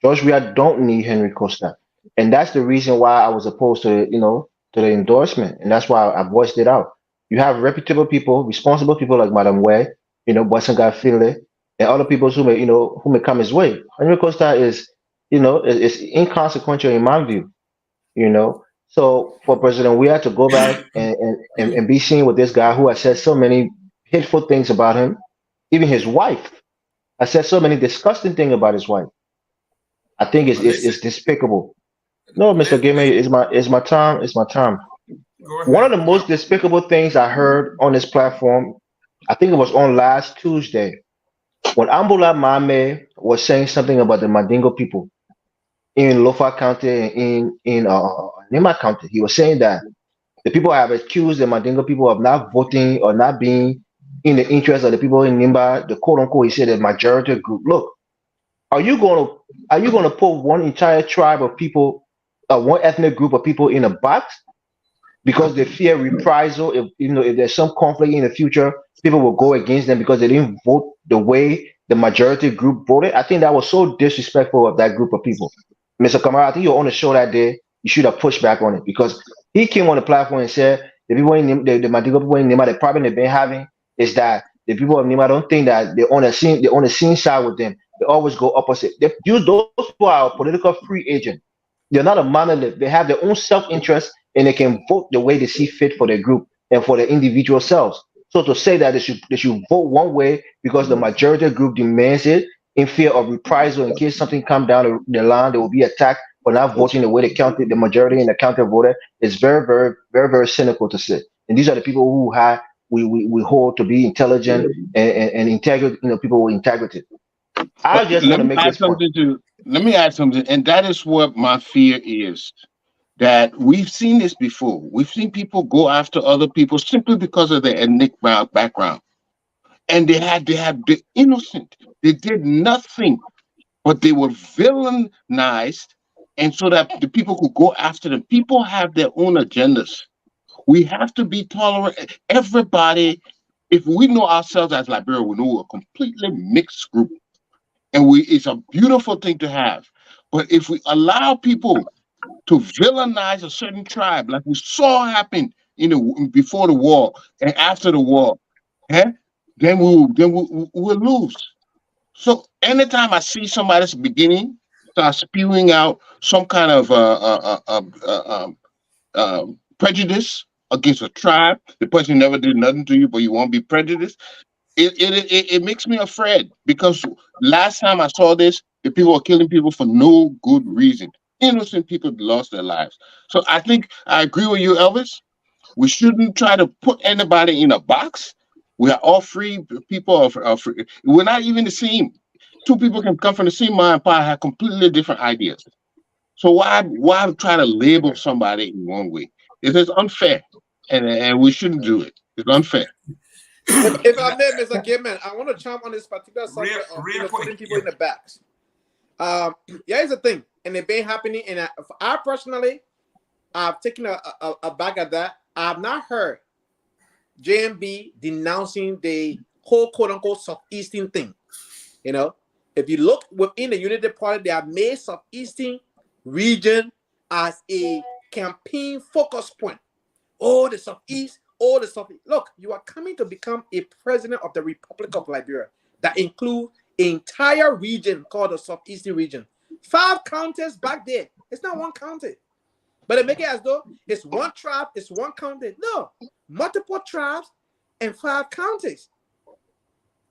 George Weah don't need Henry Costa, and that's the reason why I was opposed to to the endorsement, and that's why I voiced it out. You have reputable people, responsible people like Madam Way, Boyson Guy Finley, and other people who may come his way. Henry Costa is inconsequential in my view. you know. So for President Weah to go back and be seen with this guy who has said so many hateful things about him, even his wife has said so many disgusting things about his wife. I think But listen, it's despicable. No, Mr. Gayman, it's my time. It's my time. go One of ahead. the most despicable things I heard on this platform, I think it was on last Tuesday, when Ambula Mame was saying something about the Mandingo people in Lofa County and in Nima County. He was saying that the people have accused the Mandingo people of not voting or not being in the interest of the people in Nimba, the quote unquote, he said the majority group. Look, are you going to put one entire tribe of people, one ethnic group of people in a box because they fear reprisal? If there's some conflict in the future, people will go against them because they didn't vote the way the majority group voted. I think that was so disrespectful of that group of people. Mr. Kamara, I think you were on the show that day. You should have pushed back on it because he came on the platform and said the people in the Madigo people in Nima, the problem they've been having is that the people of Nima don't think that they're on the same side with them. They always go opposite. Those people are a political free agent. They're not a monolith. They have their own self-interest and they can vote the way they see fit for their group and for their individual selves. So to say that they should vote one way because the majority group demands it in fear of reprisal in case something come down the line, they will be attacked for not voting the way the majority and the counter voted is very, very, very, very cynical to say. And these are the people who we hold to be intelligent and integrity, people with integrity. I But just want to make this point. let me add something, and that is what my fear is. That we've seen this before. We've seen people go after other people simply because of their ethnic background, and they had the innocent. They did nothing, but they were villainized, and so that the people could go after them. People have their own agendas. We have to be tolerant. Everybody, if we know ourselves as Liberia, we know we're a completely mixed group, and it's a beautiful thing to have. But if we allow people to villainize a certain tribe, like we saw happen before the war and after the war, eh, then we'll lose. So anytime I see somebody's beginning start spewing out some kind of prejudice against a tribe, the person never did nothing to you, but you won't be prejudiced. It makes me afraid because last time I saw this, the people were killing people for no good reason. Innocent people lost their lives. So I think I agree with you, Elvis. We shouldn't try to put anybody in a box. We are all free people. We're not even the same. Two people can come from the same mind and have completely different ideas. So why try to label somebody in one way? It is unfair, and we shouldn't do it. It's unfair. If I may, Mr. Gayman, I want to chime on this particular subject of real putting quick, people in the backs. Here's the thing, and it's been happening. And I personally, I've taken a bag at that. I have not heard JMB denouncing the whole quote unquote Southeastern thing. If you look within the Unity Party, they have made Southeastern region as a campaign focus point. Oh, the Southeast. Oh, the Southeast. Look, you are coming to become a president of the Republic of Liberia that includes an entire region called the Southeastern region. 5 counties back there. It's not one county. But they make it as though it's one tribe, it's one county. No, multiple tribes and 5 counties.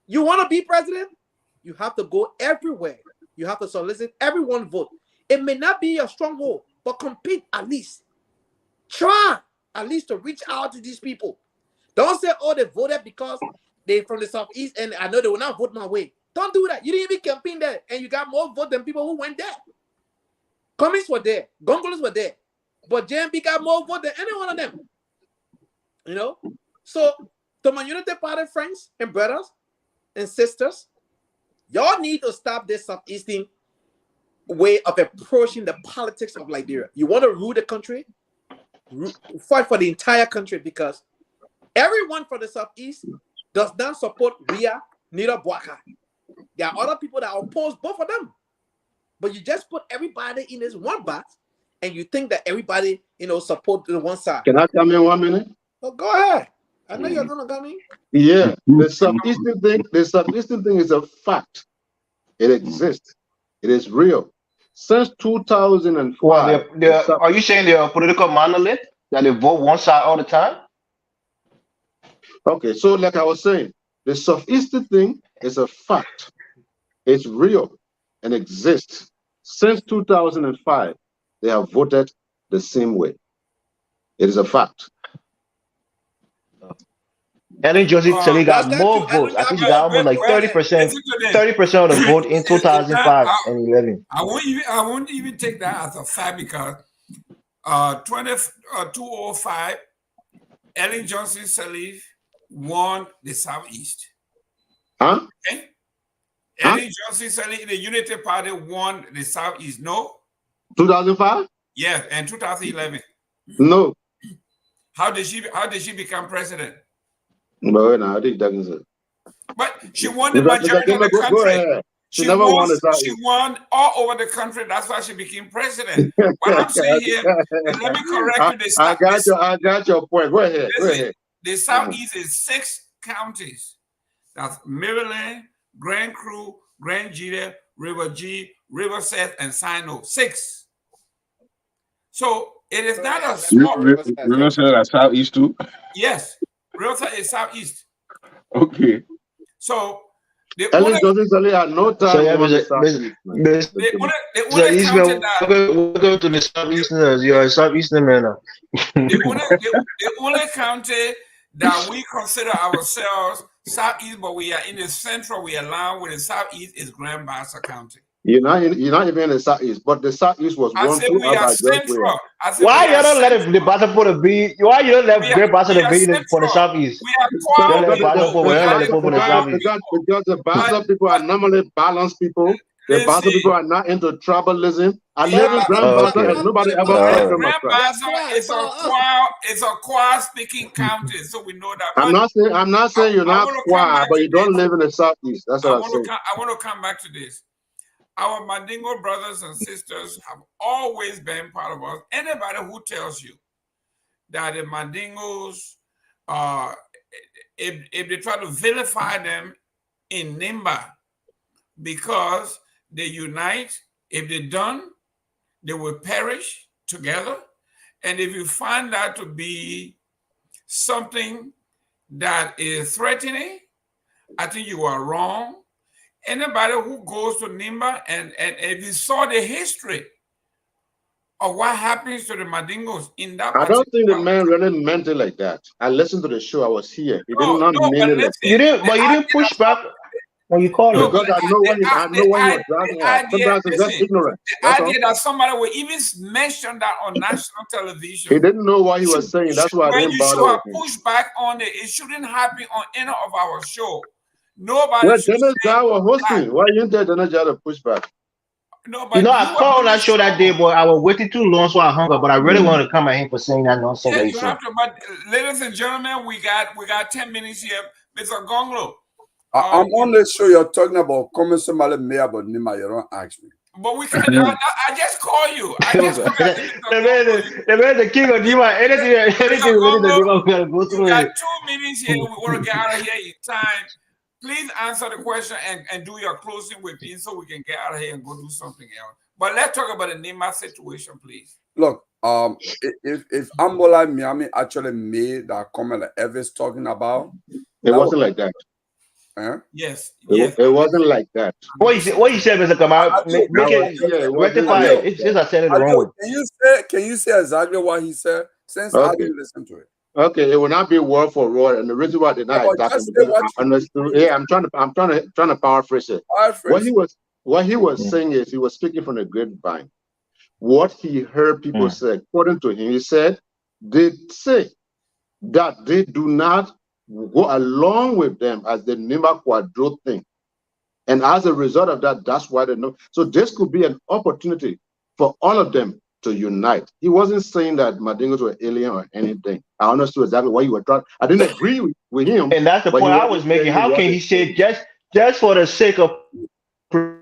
You want to be president? You have to go everywhere. You have to solicit everyone's vote. It may not be your stronghold, but compete at least. Try at least to reach out to these people. Don't say, oh, they voted because they're from the Southeast and I know they will not vote my way. Don't do that. You didn't even campaign there and you got more votes than people who went there. Cummings were there. Gongolos were there. But JMB got more votes than any one of them. So to my Unity Party friends and brothers and sisters, y'all need to stop this Southeastern way of approaching the politics of Liberia. You want to rule the country? Fight for the entire country, because everyone from the Southeast does not support Ria, neither Bwaka. There are other people that oppose both of them. But you just put everybody in this one box and you think that everybody, support the one side. Can I come in 1 minute? Oh, go ahead. I know you're gonna come in. Yeah, the Southeastern thing is a fact. It exists. It is real. Since 2005. Well, are you saying they're a political monolith that they vote one side all the time? Okay, so like I was saying, the Southeastern thing is a fact. It's real and exists. Since 2005, they have voted the same way. It is a fact. Ellen Johnson Sirleaf got That's more not votes. true. I think she got almost like 30%, 30% of the vote in 2005 and 11. I won't even take that as a fact, because 205, Ellen Johnson Sirleaf won the Southeast. Huh? Okay? Ellen Johnson Sirleaf, the Unity Party, won the Southeast. No? 2005? Yeah, and 2011. No. How did she become president? But she won the majority of the country. She never won the Southeast. She won all over the country. That's why she became president. What I'm saying here, and let me correct you. I got your point. Go ahead. The Southeast is 6 counties. That's Maryland, Grand Cru, Grand Jita, River G, River Seth, and Sino. 6. So it is not a small. River Seth is Southeast too? Yes. River Seth is Southeast. Okay. So the Ellis only doesn't really have no So time yeah, on the Mr. Southeast, man. the So only county Eastman, that welcome to the Southeasterners. You're a Southeastern man now. the only county that we consider ourselves Southeast, but we are in the central, we allow with the Southeast is Grand Bassa County. You're not even in the Southeast, but the Southeast was I one said put we out are by George central. Weah. I said Why we you are don't let the central. Bassa put a B? Why you don't let Great Bassa We the are B for the central. Southeast? We are Because, Don't let quiet Bassa people. put, We don't are let the put for the quiet Southeast. people. because the Bassa people are But normally balanced people. The Bassa listen, people are not into tribalism. I we live in are. Grand Oh, Bassa okay. and nobody ever All fought right. them Grand across. Bassa quiet, is a follow us. choir. It's a choir speaking county, so we know that. I'm But not saying you're I not want to come quiet, back but to you don't this. live in the Southeast. That's what I'm saying. I want to come back to this. Our Mandingo brothers and sisters have always been part of us. Anybody who tells you that the Mandingos, if they try to vilify them in Nimba because they unite, if they don't, they will perish together. And if you find that to be something that is threatening, I think you are wrong. Anybody who goes to Nimba and if you saw the history of what happens to the Mandingos in that I don't think the particular. man really meant it like that. I listened to the show. I was here. He did No, not no, mean but it like that. You listen, didn't, but you didn't push back when you called no, him. Because but I know what he was driving the at. idea, Sometimes it's just listen, ignorance. the That's all. idea that somebody will even mention that on national He television, didn't know what he was saying. That's why I when didn't you bother should have with him. pushed back on it, it shouldn't happen on any of our show. Nobody Well, should Dennis say Jai was that. hosting. Why you didn't tell Dennis Jai to push back? No, You but know, you I were called on on the that show that show. day, but I was waiting too long, so I hung up. But I really wanted to come at him for saying that nonsense Yeah, that he you said. have to. But ladies and gentlemen, we got 10 minutes here. Mr. Gonglo. I'm on the show. You're talking about coming somebody may about Nima. You don't ask me. But we can. I just call you. I just call you. The man, the king of Dima, anything related to Dima, we gotta go You through got it. 2 minutes here. We want to get out of here in time. Please answer the question and do your closing with me so we can get out of here and go do something else. But let's talk about the Nima situation, please. Look, if Ambola Miami actually made that comment that Evis talking about, It wasn't like that. Yes, It wasn't like that. What you said, Mr. Kamal, make It it, wasn't rectify like it. It's just I said it the wrong way. Can you say exactly what he said? Since I Okay. didn't listen to it. Okay, it will not be word for word, and the reason why I did not attack him Just say because what I you understood. Yeah, I'm trying to paraphrase it. What he was saying is he was speaking from the grapevine. What he heard people say, according to him, he said they say that they do not go along with them as the Nima Quadro thing, and as a result of that, that's why they know. So this could be an opportunity for all of them to unite. He wasn't saying that Mandingos were alien or anything. I understood exactly what you were trying. I didn't agree with him. And that's the but point he I wasn't was making. saying How what can they he say just for the sake of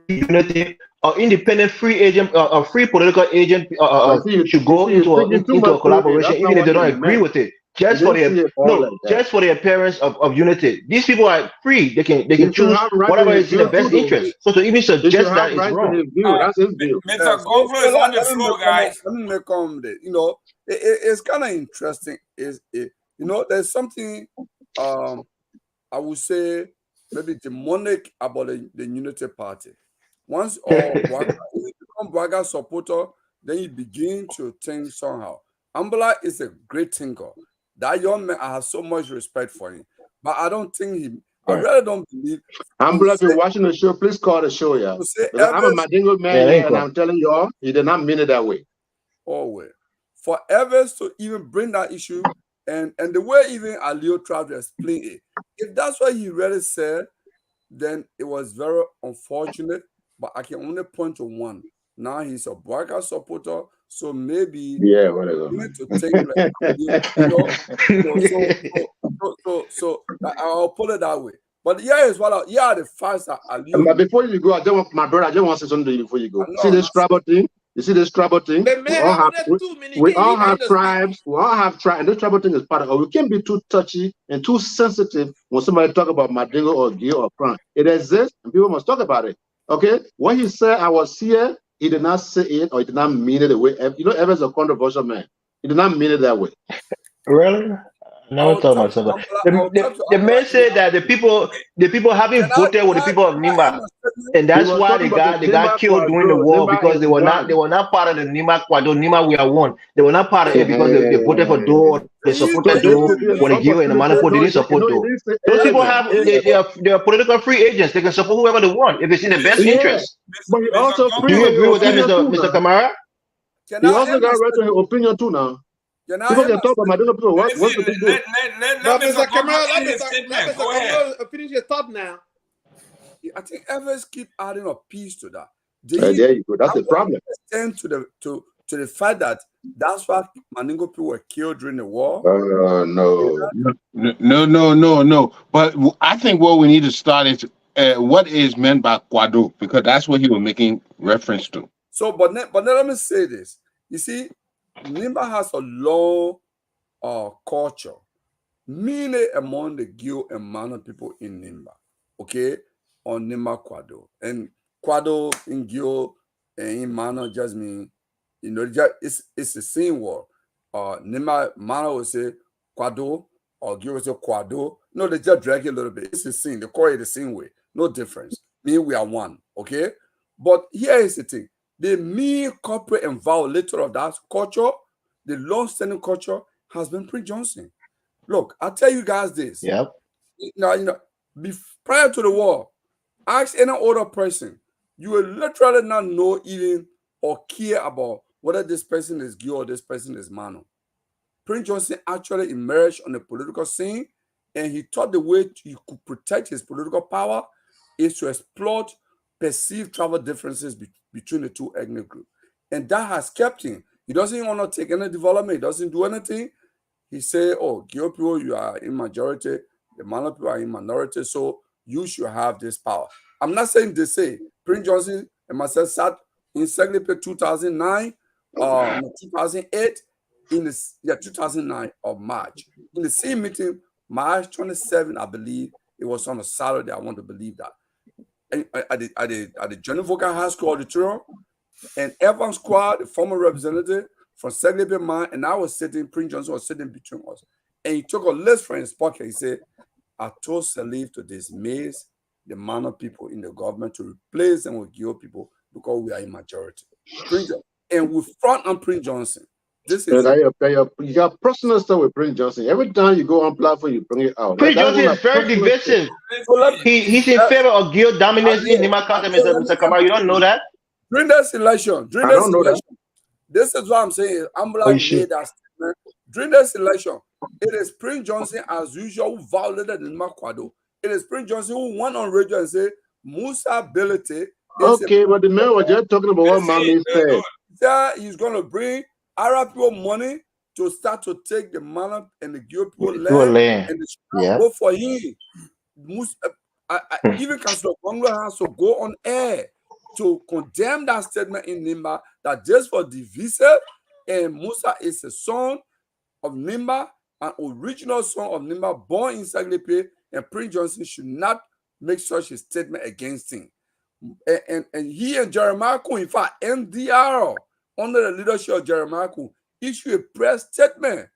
unity or independent free agent or free political agent But you should see, go you're thinking too into much a through it. collaboration That's not even if what they he don't agree meant. with it, He just for didn't their see it all like that. just for the appearance of unity. These people are free. They can He should choose have right to whatever his is in the view too, best though. interest. So to even He should suggest have that is right to wrong. his view. That's his view. Mr. Gonglo is on the floor, guys. Let me make comment there. You know, it's kind of interesting. There's something I would say maybe demonic about the Unity Party. Once if you become Braga supporter, then you begin to think somehow. Ambala is a great thinker. That young man, I have so much respect for him. But I don't think I really don't believe. Ambula, if you're watching the show, please call the show, yeah. Because I'm a Mandingo man here, and I'm telling you all, he did not mean it that way. Always. For Evers to even bring that issue, and the way even Alio tried to explain it, if that's what he really said, then it was very unfortunate. But I can only point to one. Now he's a Braga supporter, so maybe whatever. you need to think so I'll put it that way. But are the facts that Alio. But before you go, I just want to say something to you before you go. See this tribal thing? You see this tribal thing? We all have tribes. We all have tribes. And this tribal thing is part of it. We can't be too touchy and too sensitive when somebody talk about Mandingo or Gay or Crown. It exists, and people must talk about it. Okay? When he said I was here, he did not say it or he did not mean it the way. Evans is a controversial man. He did not mean it that way. Really? I Never will talk talk about to something. Ambala. I The, will talk the, to the Ambala man in the said that afternoon. the people Can haven't I voted with the people of end Nima, my statement? and He that's was why talking about the they got Nima killed during the Quadro. war Nima because is one. they were not part of the Nima Quadro. Nima we are one. They were not part of it because they voted for Eh, Do, they so supported this Do could be an when the Gil and the opportunity. Manapo, they No, didn't support he Do. didn't say Those people amen. have they are political free agents. They can support whoever they want if it's in their best Yeah, interest. but he Mr. also Do free you with Gongo, his agree with that, opinion too Mr. now. Kamara? Can He I also end my got right to his statement? opinion too now. Can I People end can my talk about statement? different people. What listen, could they do? let But Mr. Mr. Gongo Camara, end his let statement. Mr. Go ahead. Gongo finish his thought now. I think Evans keep adding a piece to that. Did he There you go. That's the actually problem. extend to the fact that that's why Mandingo people were killed during the war? No. No. But I think what we need to start is what is meant by Quado, because that's what he was making reference to. So, but let me say this. You see, Nimba has a long culture, mainly among the Gil and Mana people in Nimba, okay, on Nimba Quado. And Quado in Gil and in Mana just mean, it's the same word. Nimba, Mana will say Quado, or Gil will say Quado. No, they just drag it a little bit. It's the same. They call it the same way. No difference. Me, we are one, okay? But here is the thing. The main corporate and violator of that culture, the long-standing culture, has been Prince Johnson. Look, I'll tell you guys this. Yep. Prior to the war, ask any other person, you will literally not know even or care about whether this person is gay or this person is Mano. Prince Johnson actually emerged on the political scene, and he thought the way he could protect his political power is to exploit perceived tribal differences between the two ethnic groups. And that has kept him. He doesn't want to take any development. He doesn't do anything. He say, oh, Geo people, you are in majority. The Mano people are in minority. So you should have this power. I'm not saying they say. Prince Johnson and myself sat in Secretary 2009, 2008, in the 2009 of March. In the same meeting, March 27, I believe, it was on a Saturday, I want to believe that. And at the Johnny Vocal High School auditorium, and Evans Squad, the former representative from Secretary Mine, and I was sitting, Prince Johnson was sitting between us. And he took a list from his pocket. He said, I told Salif to dismiss the Mano people in the government to replace them with Geo people because we are in majority. And we front on Prince Johnson. This is You got personal stuff with Prince Johnson. Every time you go on platform, you bring it out. Prince That's Johnson one is of very personal stuff. divisive. so let me, He's in favor of Gil dominance in Nima County, let me Mr. Kamara. You don't know that? during this election, I don't know that. this is what I'm saying. Oh, you Ambula should. made that statement. During this election, it is Prince Johnson, as usual, who violated the Makwado. It is Prince Johnson who went on radio and said, Musa ability is Okay, but the man was just talking about what mommy said. he's going to bring Arab people money to start to take the Malab and the Gil people Pure land, land. and they should Yeah. vote for him. Even Councillor Bangla has to go on air to condemn that statement in Nimba that just for divisive, and Musa is a son of Nimba, an original son of Nimba, born in Saglepe, and Prince Johnson should not make such a statement against him. And he and Jeremiah, in fact, NDR, under the leadership of Jeremiah, issued a press statement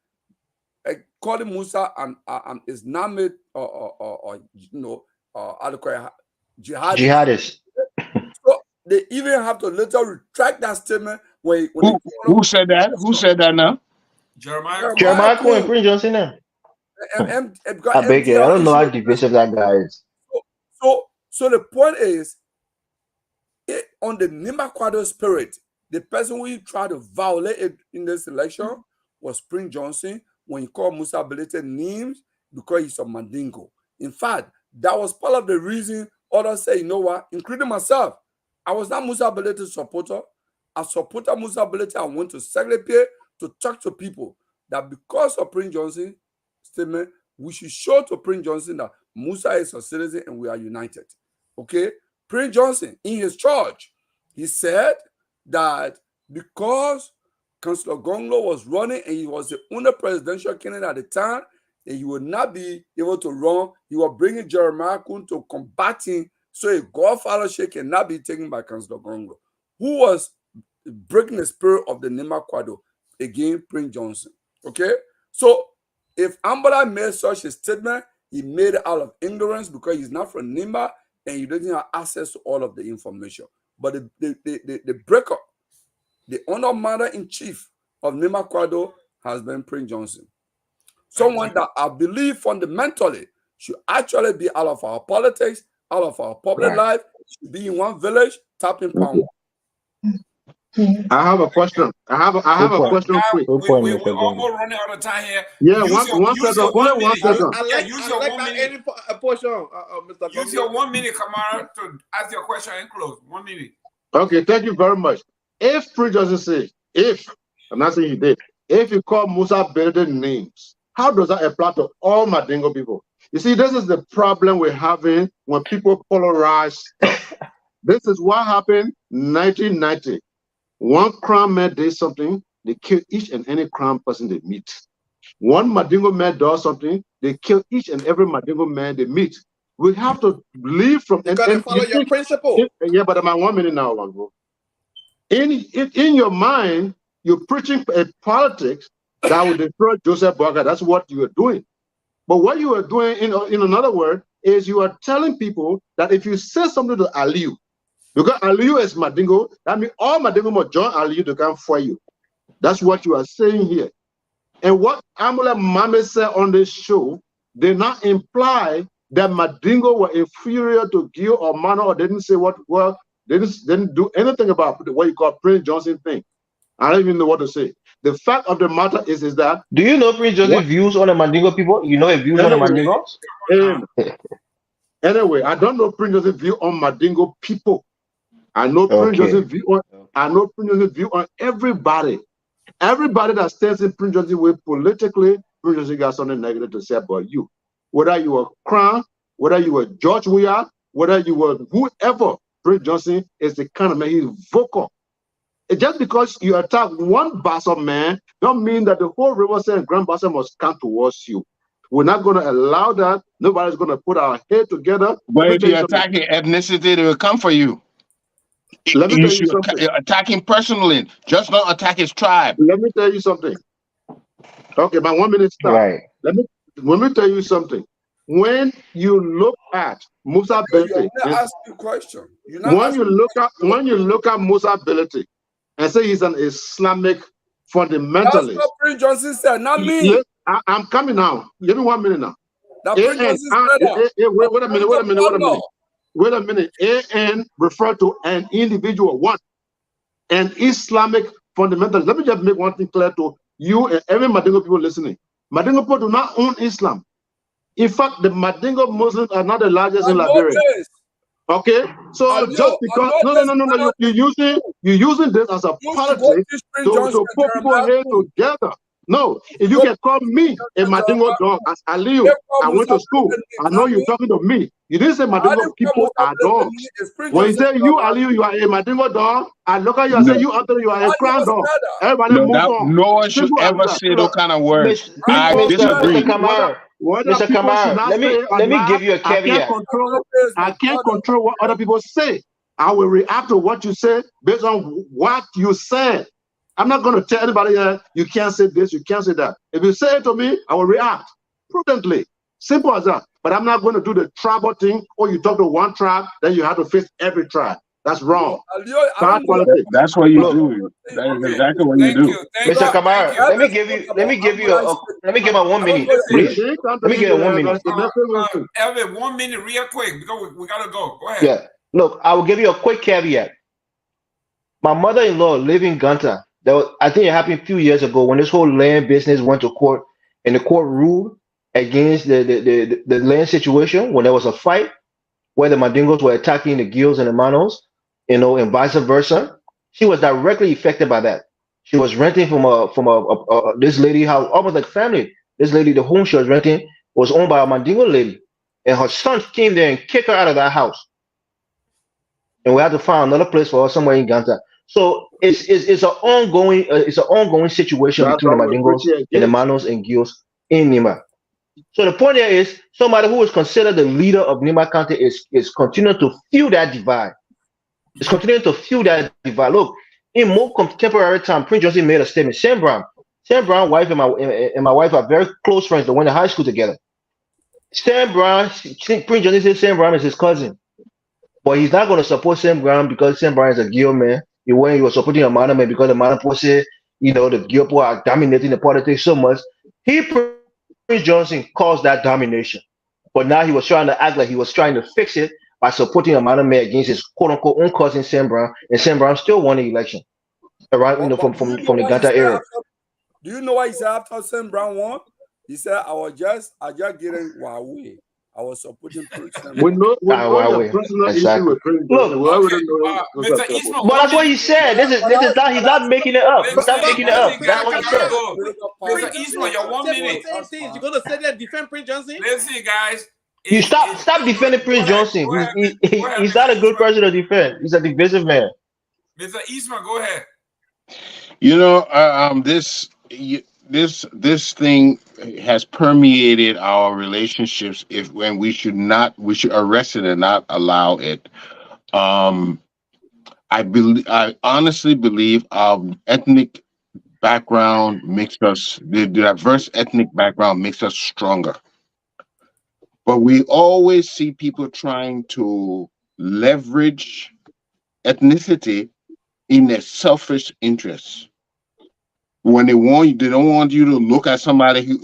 calling Musa an Islamic or jihadist. Jihadist. So they even have to later retract that statement when Who said that? Who said that now? Jeremiah Jeremiah Cohen and Cohen, Prince Johnson now. got I beg you. I MDR don't know how issued. divisive that guy is. So the point is, on the Nimba Quadro spirit, the person who tried to violate it in this election was Prince Johnson when he called Musa Belete names because he's a Mandingo. In fact, that was part of the reason others say, you know what, including myself, I was not Musa Belete's supporter. I supported Musa Belete. I went to Secretary to talk to people that because of Prince Johnson's statement, we should show to Prince Johnson that Musa is a citizen and we are united. Okay? Prince Johnson, in his charge, he said that because Councillor Gonglo was running and he was the only presidential candidate at the time, and he would not be able to run, he was bringing Jeremiah Kun to combat him so a God fellowship cannot be taken by Councillor Gonglo, who was breaking the spirit of the Nima Quado, again, Prince Johnson. Okay? So If Ambala made such a statement, he made it out of ignorance because he's not from Nima and he doesn't have access to all of the information. But the breaker, the honor matter in chief of Nima Kwado has been Prince Johnson. Someone that I believe fundamentally should actually be out of our politics, out of our public life, should be in one village, tapping palm. I have a question. I have a question for you. We're almost running out of time here. Yeah, one second. Only 1 second. Use your 1 minute. Mr. Use your 1 minute, Kamara, to ask your question and close. 1 minute. Okay, thank you very much. If Prince Johnson say, if, I'm not saying he did, if you call Musa Belede names, how does that apply to all Mandingo people? You see, this is the problem we're having when people polarize. This is what happened in 1990. One crown man did something, they kill each and any crown person they meet. One Mandingo man does something, they kill each and every Mandingo man they meet. We have to leave from... You got to follow your principle. Yeah, but I'm at 1 minute now, bro. In your mind, you're preaching a politics that will destroy Joseph Boakai. That's what you are doing. But what you are doing, in another word, is you are telling people that if you say something to Aliyu, because Aliyu is Mandingo, that means all Mandingo must join Aliyu to come for you. That's what you are saying here. And what Amula Mame said on this show did not imply that Mandingo were inferior to Gil or Mano, or didn't say what, well, they didn't do anything about what you call Prince Johnson thing. I don't even know what to say. The fact of the matter is that... Do you know Prince Johnson's views on the Mandingo people? You know his views on the Mandingos? Anyway, I don't know Prince Johnson's view on Mandingo people. I know Prince Johnson's view on... I know Prince Johnson's view on everybody. Everybody that stands in Prince Johnson's way politically, Prince Johnson got something negative to say about you. Whether you were Crown, whether you were George Weah, whether you were whoever, Prince Johnson is the kind of man, he's vocal. Just because you attack one Bassa man, don't mean that the whole Riverside and Grand Bassa must come towards you. We're not going to allow that. Nobody's going to put our head together. But if you're attacking ethnicity, they will come for you. Let me tell you something. Attack him personally, just not attack his tribe. Let me tell you something. Okay, my 1 minute stop. Right. Let me tell you something. When you look at Musa Belete, ask you a question. When you look at Musa Belete and say he's an Islamic fundamentalist. That's what Prince Johnson said, not me. I'm coming now. Give me 1 minute now. That Prince Johnson said that. Wait a minute. AN refer to an individual, one, an Islamic fundamentalist. Let me just make one thing clear to you and every Mandingo people listening. Mandingo people do not own Islam. In fact, the Mandingo Muslims are not the largest in Liberia. Okay, so just because no, you're using this as a politics to put people here together. No, if you can call me a Mandingo dog as Aliyu, I went to school. I know you're talking to me. You didn't say Mandingo people are dogs. When you say you Aliyu, you are a Mandingo dog, I look at you and say you Anthony, you are a crown dog. Everybody move on. No one should ever say those kind of words. I disagree. Mr. Kamara, let me give you a caveat. I can't control what other people say. I will react to what you say based on what you said. I'm not going to tell anybody you can't say this, you can't say that. If you say it to me, I will react prudently. Simple as that. But I'm not going to do the tribal thing, or you talk to one tribe, then you have to face every tribe. That's wrong. That's what you do. That is exactly what you do. Mr. Kamara, let me give my 1 minute, please. Let me give you 1 minute. Elvin, 1 minute real quick because we gotta go. Go ahead. Yeah. Look, I will give you a quick caveat. My mother-in-law lived in Ganta. I think it happened a few years ago when this whole land business went to court, and the court ruled against the land situation when there was a fight where the Mandingos were attacking the Gils and the Manos, and vice versa. She was directly affected by that. She was renting from this lady house, almost like family. This lady, the home she was renting, was owned by a Mandingo lady, and her son came there and kicked her out of that house. And we had to find another place for her somewhere in Ganta. So it's an ongoing situation between the Mandingos and the Manos and Gils in Nima. So the point here is somebody who is considered the leader of Nima County is continuing to fuel that divide. It's continuing to fuel that divide. Look, in more contemporary time, Prince Johnson made a statement. Sam Brown Sam Brown's wife and my wife are very close friends. They went to high school together. Sam Brown, Prince Johnny says Sam Brown is his cousin, but he's not going to support Sam Brown because Sam Brown is a Gill man. He was supporting a man because the man said, the Gill people are dominating the politics so much. Prince Johnson, caused that domination. But now he was trying to act like he was trying to fix it by supporting a man against his quote unquote own cousin Sam Brown, and Sam Brown still won the election. Right, But from the Ganta era. Do you know what he said after Sam Brown won? He said, I just getting Huawei. I was supporting Sam We Brown. know the Way. personal issue Exactly. with Prince Look, Johnson. We already Okay, know what's Mr. up there. Eastman, but that's what he said. This is not. He's not making it up. He's not making it up. Listen, That's guys, what he we gotta said. go. Mr. Prince Eastman, Johnson you're 1 said minute. the same things. You're gonna say that defend Prince Johnson? Listen, guys. You stop defending Prince Johnson. Go ahead, He's Mr. not a good Eastman. person to defend. He's a divisive man. Mr. Eastman, go ahead. This thing has permeated our relationships. When we should arrest it and not allow it. I honestly believe our ethnic background makes us the diverse ethnic background makes us stronger. But we always see people trying to leverage ethnicity in their selfish interests. When they don't want you to look at somebody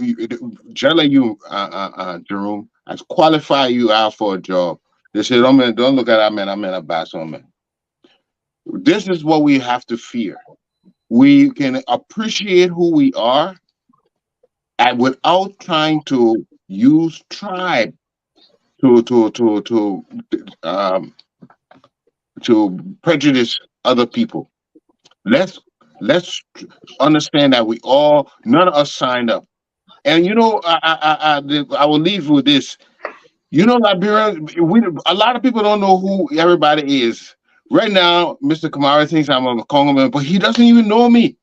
generally Jerome, has qualified you out for a job. They say, don't look at that man, I'm in a bad man. This is what we have to fear. We can appreciate who we are and without trying to use tribe to prejudice other people. Let's understand that none of us signed up. And I will leave with this. Liberia, a lot of people don't know who everybody is. Right now, Mr. Kamara thinks I'm a Congoman, but he doesn't even know me.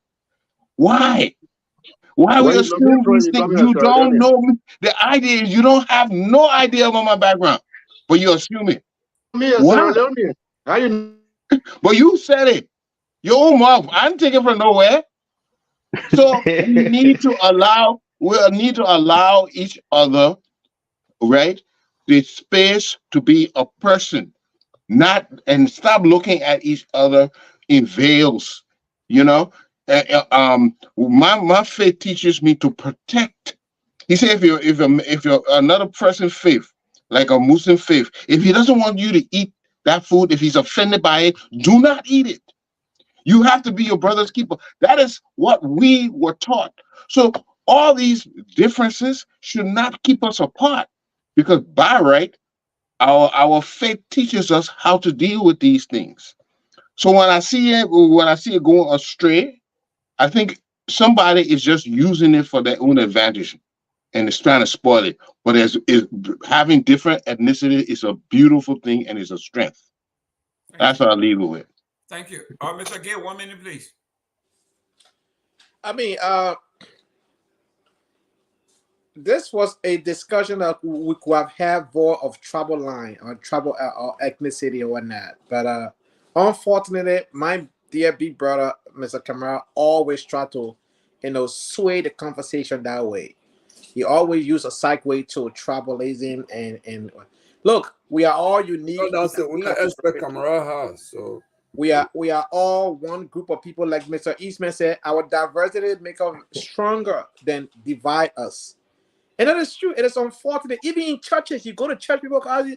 Why? Why we assume these things? You don't know me. The idea is you don't have no idea about my background, but you assume it. Me a Sierra Leonean. How you? But you said it. Your own mouth. I didn't take it from nowhere. So we need to allow each other, right, the space to be a person, and stop looking at each other in veils. My faith teaches me to protect. He said, if you're another person's faith, like a Muslim faith, if he doesn't want you to eat that food, if he's offended by it, do not eat it. You have to be your brother's keeper. That is what we were taught. So all these differences should not keep us apart, because by right, our faith teaches us how to deal with these things. So when I see it going astray, I think somebody is just using it for their own advantage and is trying to spoil it. But having different ethnicity is a beautiful thing and is a strength. That's what I'll leave it with. Thank you. Mr. Gay, 1 minute, please. I mean, this was a discussion that we could have had more of tribal line or tribal or ethnicity or whatnot. But unfortunately, my dear big brother, Mr. Kamara, always try to, sway the conversation that way. He always use a segue to tribalism and look, we are all unique. No, that's the only aspect Kamara has. So we are all one group of people, like Mr. Eastman said. Our diversity make us stronger than divide us. And that is true. It is unfortunate. Even in churches, you go to church, people ask you,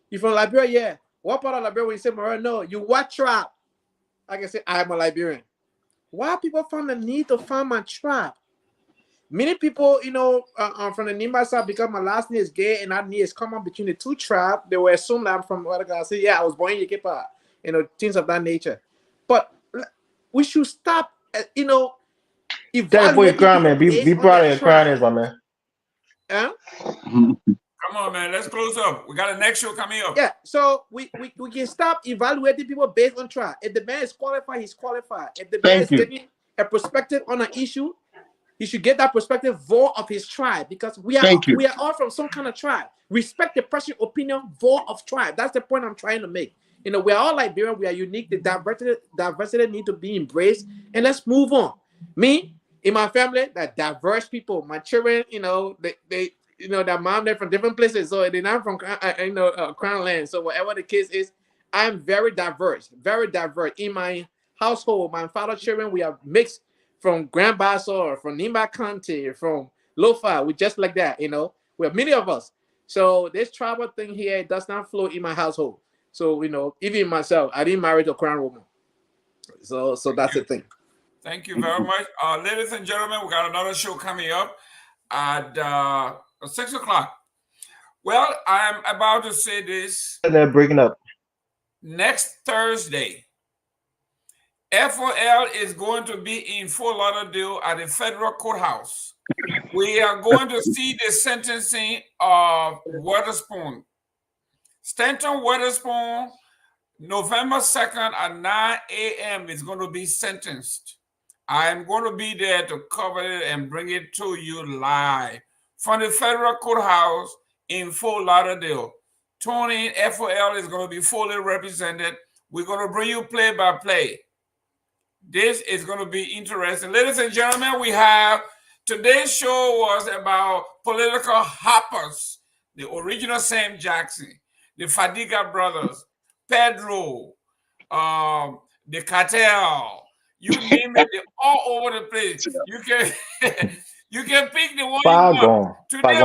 "You from Liberia?" Yeah. What part of Liberia? When you say Maria, no. You what tribe? I can say I am a Liberian. Why people find the need to find my tribe? Many people, from the Nimba side, because my last name is Gay and that name is common between the two tribes, they will assume that I'm from what I say. Yeah, I was born in Yekepa, things of that nature. But we should stop, That boy crying, man. Be proud of your crying, my man. Huh? Come on, man. Let's close up. We got a next show coming up. Yeah, so we can stop evaluating people based on tribe. If the man is qualified, he's qualified. If the man is getting a perspective on an issue, he should get that perspective vote of his tribe, because we are all from some kind of tribe. Respect the person's opinion, vote of tribe. That's the point I'm trying to make. We are all Liberian. We are unique. The diversity need to be embraced, and let's move on. Me, in my family, that diverse people. My children, they their mom, they're from different places, so they're not from Crown Land. So whatever the case is, I'm very diverse, very diverse. In my household, my father's children, we are mixed from Grand Bassa, from Nimba County, from Lofa. We just like that, We have many of us. So this tribal thing here does not flow in my household. So even myself, I didn't marry to a Crown woman. So that's the thing. Thank you very much. Ladies and gentlemen, we got another show coming up at 6 o'clock. Well, I'm about to say this. They're breaking up. Next Thursday, FOL is going to be in Fort Lauderdale at the federal courthouse. We are going to see the sentencing of Witherspoon. Stanton Witherspoon, November 2nd at 9 a.m. is going to be sentenced. I'm going to be there to cover it and bring it to you live from the federal courthouse in Fort Lauderdale. Tony, FOL is going to be fully represented. We're going to bring you play-by-play. This is going to be interesting. Ladies and gentlemen, we have today's show was about political hoppers, the original Sam Jackson, the Fadiga brothers, Pedro, the cartel. You name it, they're all over the place. You can you can pick the one you want. Today,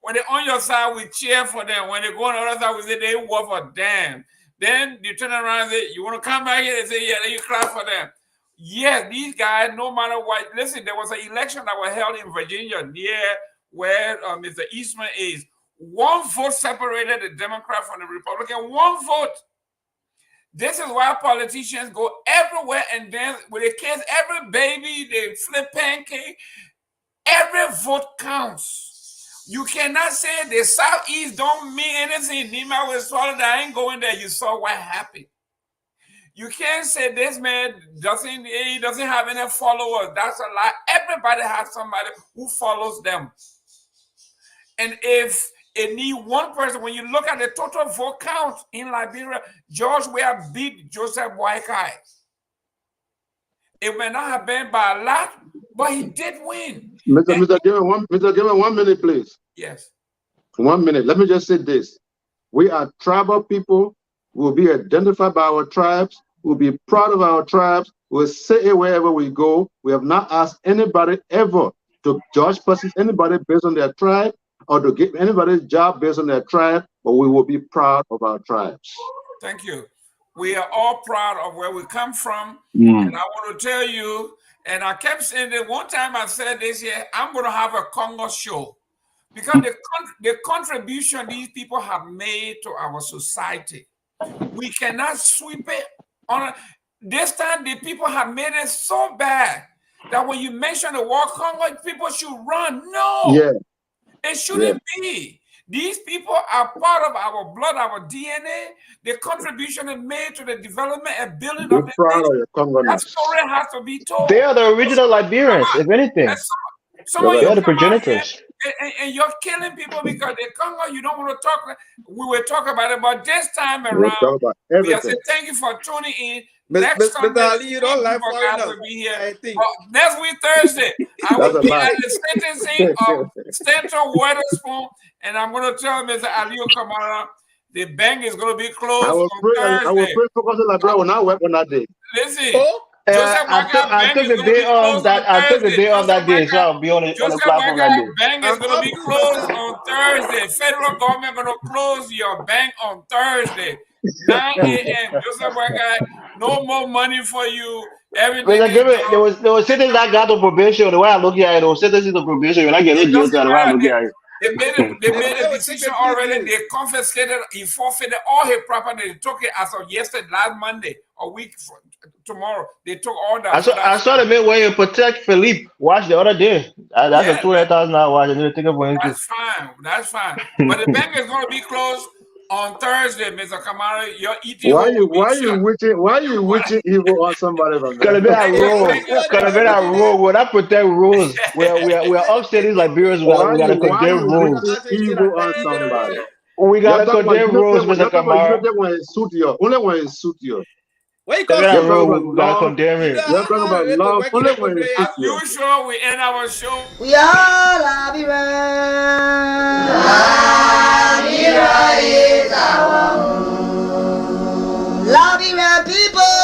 when they're on your side, we cheer for them. When they go on the other side, we say they work for damn. Then you turn around and say, you want to come back here? They say, yeah, then you clap for them. Yeah, these guys, no matter what. Listen, there was an election that was held in Virginia near where Mr. Eastman is. One vote separated the Democrat from the Republican. One vote. This is why politicians go everywhere and dance with their kids. Every baby, they flip pancake. Every vote counts. You cannot say the Southeast don't mean anything. Nima was swallowed. I ain't going there. You saw what happened. You can't say this man doesn't have any followers. That's a lie. Everybody has somebody who follows them. And if it need one person, when you look at the total vote count in Liberia, George Weah beat Joseph Boakai. It may not have been by a lot, but he did win. Mr. Gayman, 1 minute, please. Yes. 1 minute. Let me just say this. We are tribal people. We'll be identified by our tribes. We'll be proud of our tribes. We'll say it wherever we go. We have not asked anybody ever to judge anybody based on their tribe or to give anybody a job based on their tribe, but we will be proud of our tribes. Thank you. We are all proud of where we come from. And I want to tell you, and I kept saying that one time I said this here, I'm going to have a Congo show because the contribution these people have made to our society, we cannot sweep it on. This time, the people have made it so bad that when you mention the word Congo, people should run. No, it shouldn't be. These people are part of our blood, our DNA. The contribution they made to the development and building of the nation. That story has to be told. They are the original Liberians, if anything. Some of you are the progenitors. And you're killing people because they Congo. You don't want to talk. We will talk about it, but this time around, we are saying thank you for tuning in. Next Sunday, you don't like will be here. Next week, Thursday, I will be at the sentencing of Stanton Witherspoon, and I'm going to tell Mr. Aliu Kamara the bank is going to be closed on Thursday. I will pray for Library when I work on that day. Listen. I took the day off that day, so I'll be on the platform that day. Bank is going to be closed on Thursday. Federal government going to close your bank on Thursday, 9 a.m. Joseph Wagai, no more money for you. Everything. There was sentences that got to probation. The way I look at it, there was sentences to probation. When I get it, the way I look at it. They made a decision already. They confiscated, he forfeited all his property. They took it as of yesterday, last Monday, a week tomorrow. They took all that. I saw the bit where you protect Philippe watch the other day. That's a $200,000 watch. That's fine. That's fine. But the bank is going to be closed on Thursday, Mr. Kamara. You're eating. Why you witching evil on somebody from that? Could have been a rule. When I protect rules, we're upset these Liberians. We gotta condemn rules. Evil on somebody. We gotta condemn rules, Mr. Kamara. Only when it suit you. Where you If come you're not You're from? talking real, about we gotta love. condemn You know, it. You're talking about we go love work in only the when it country. As suits you. usual, we end our show. We are la viva. La viva is our home. La viva people.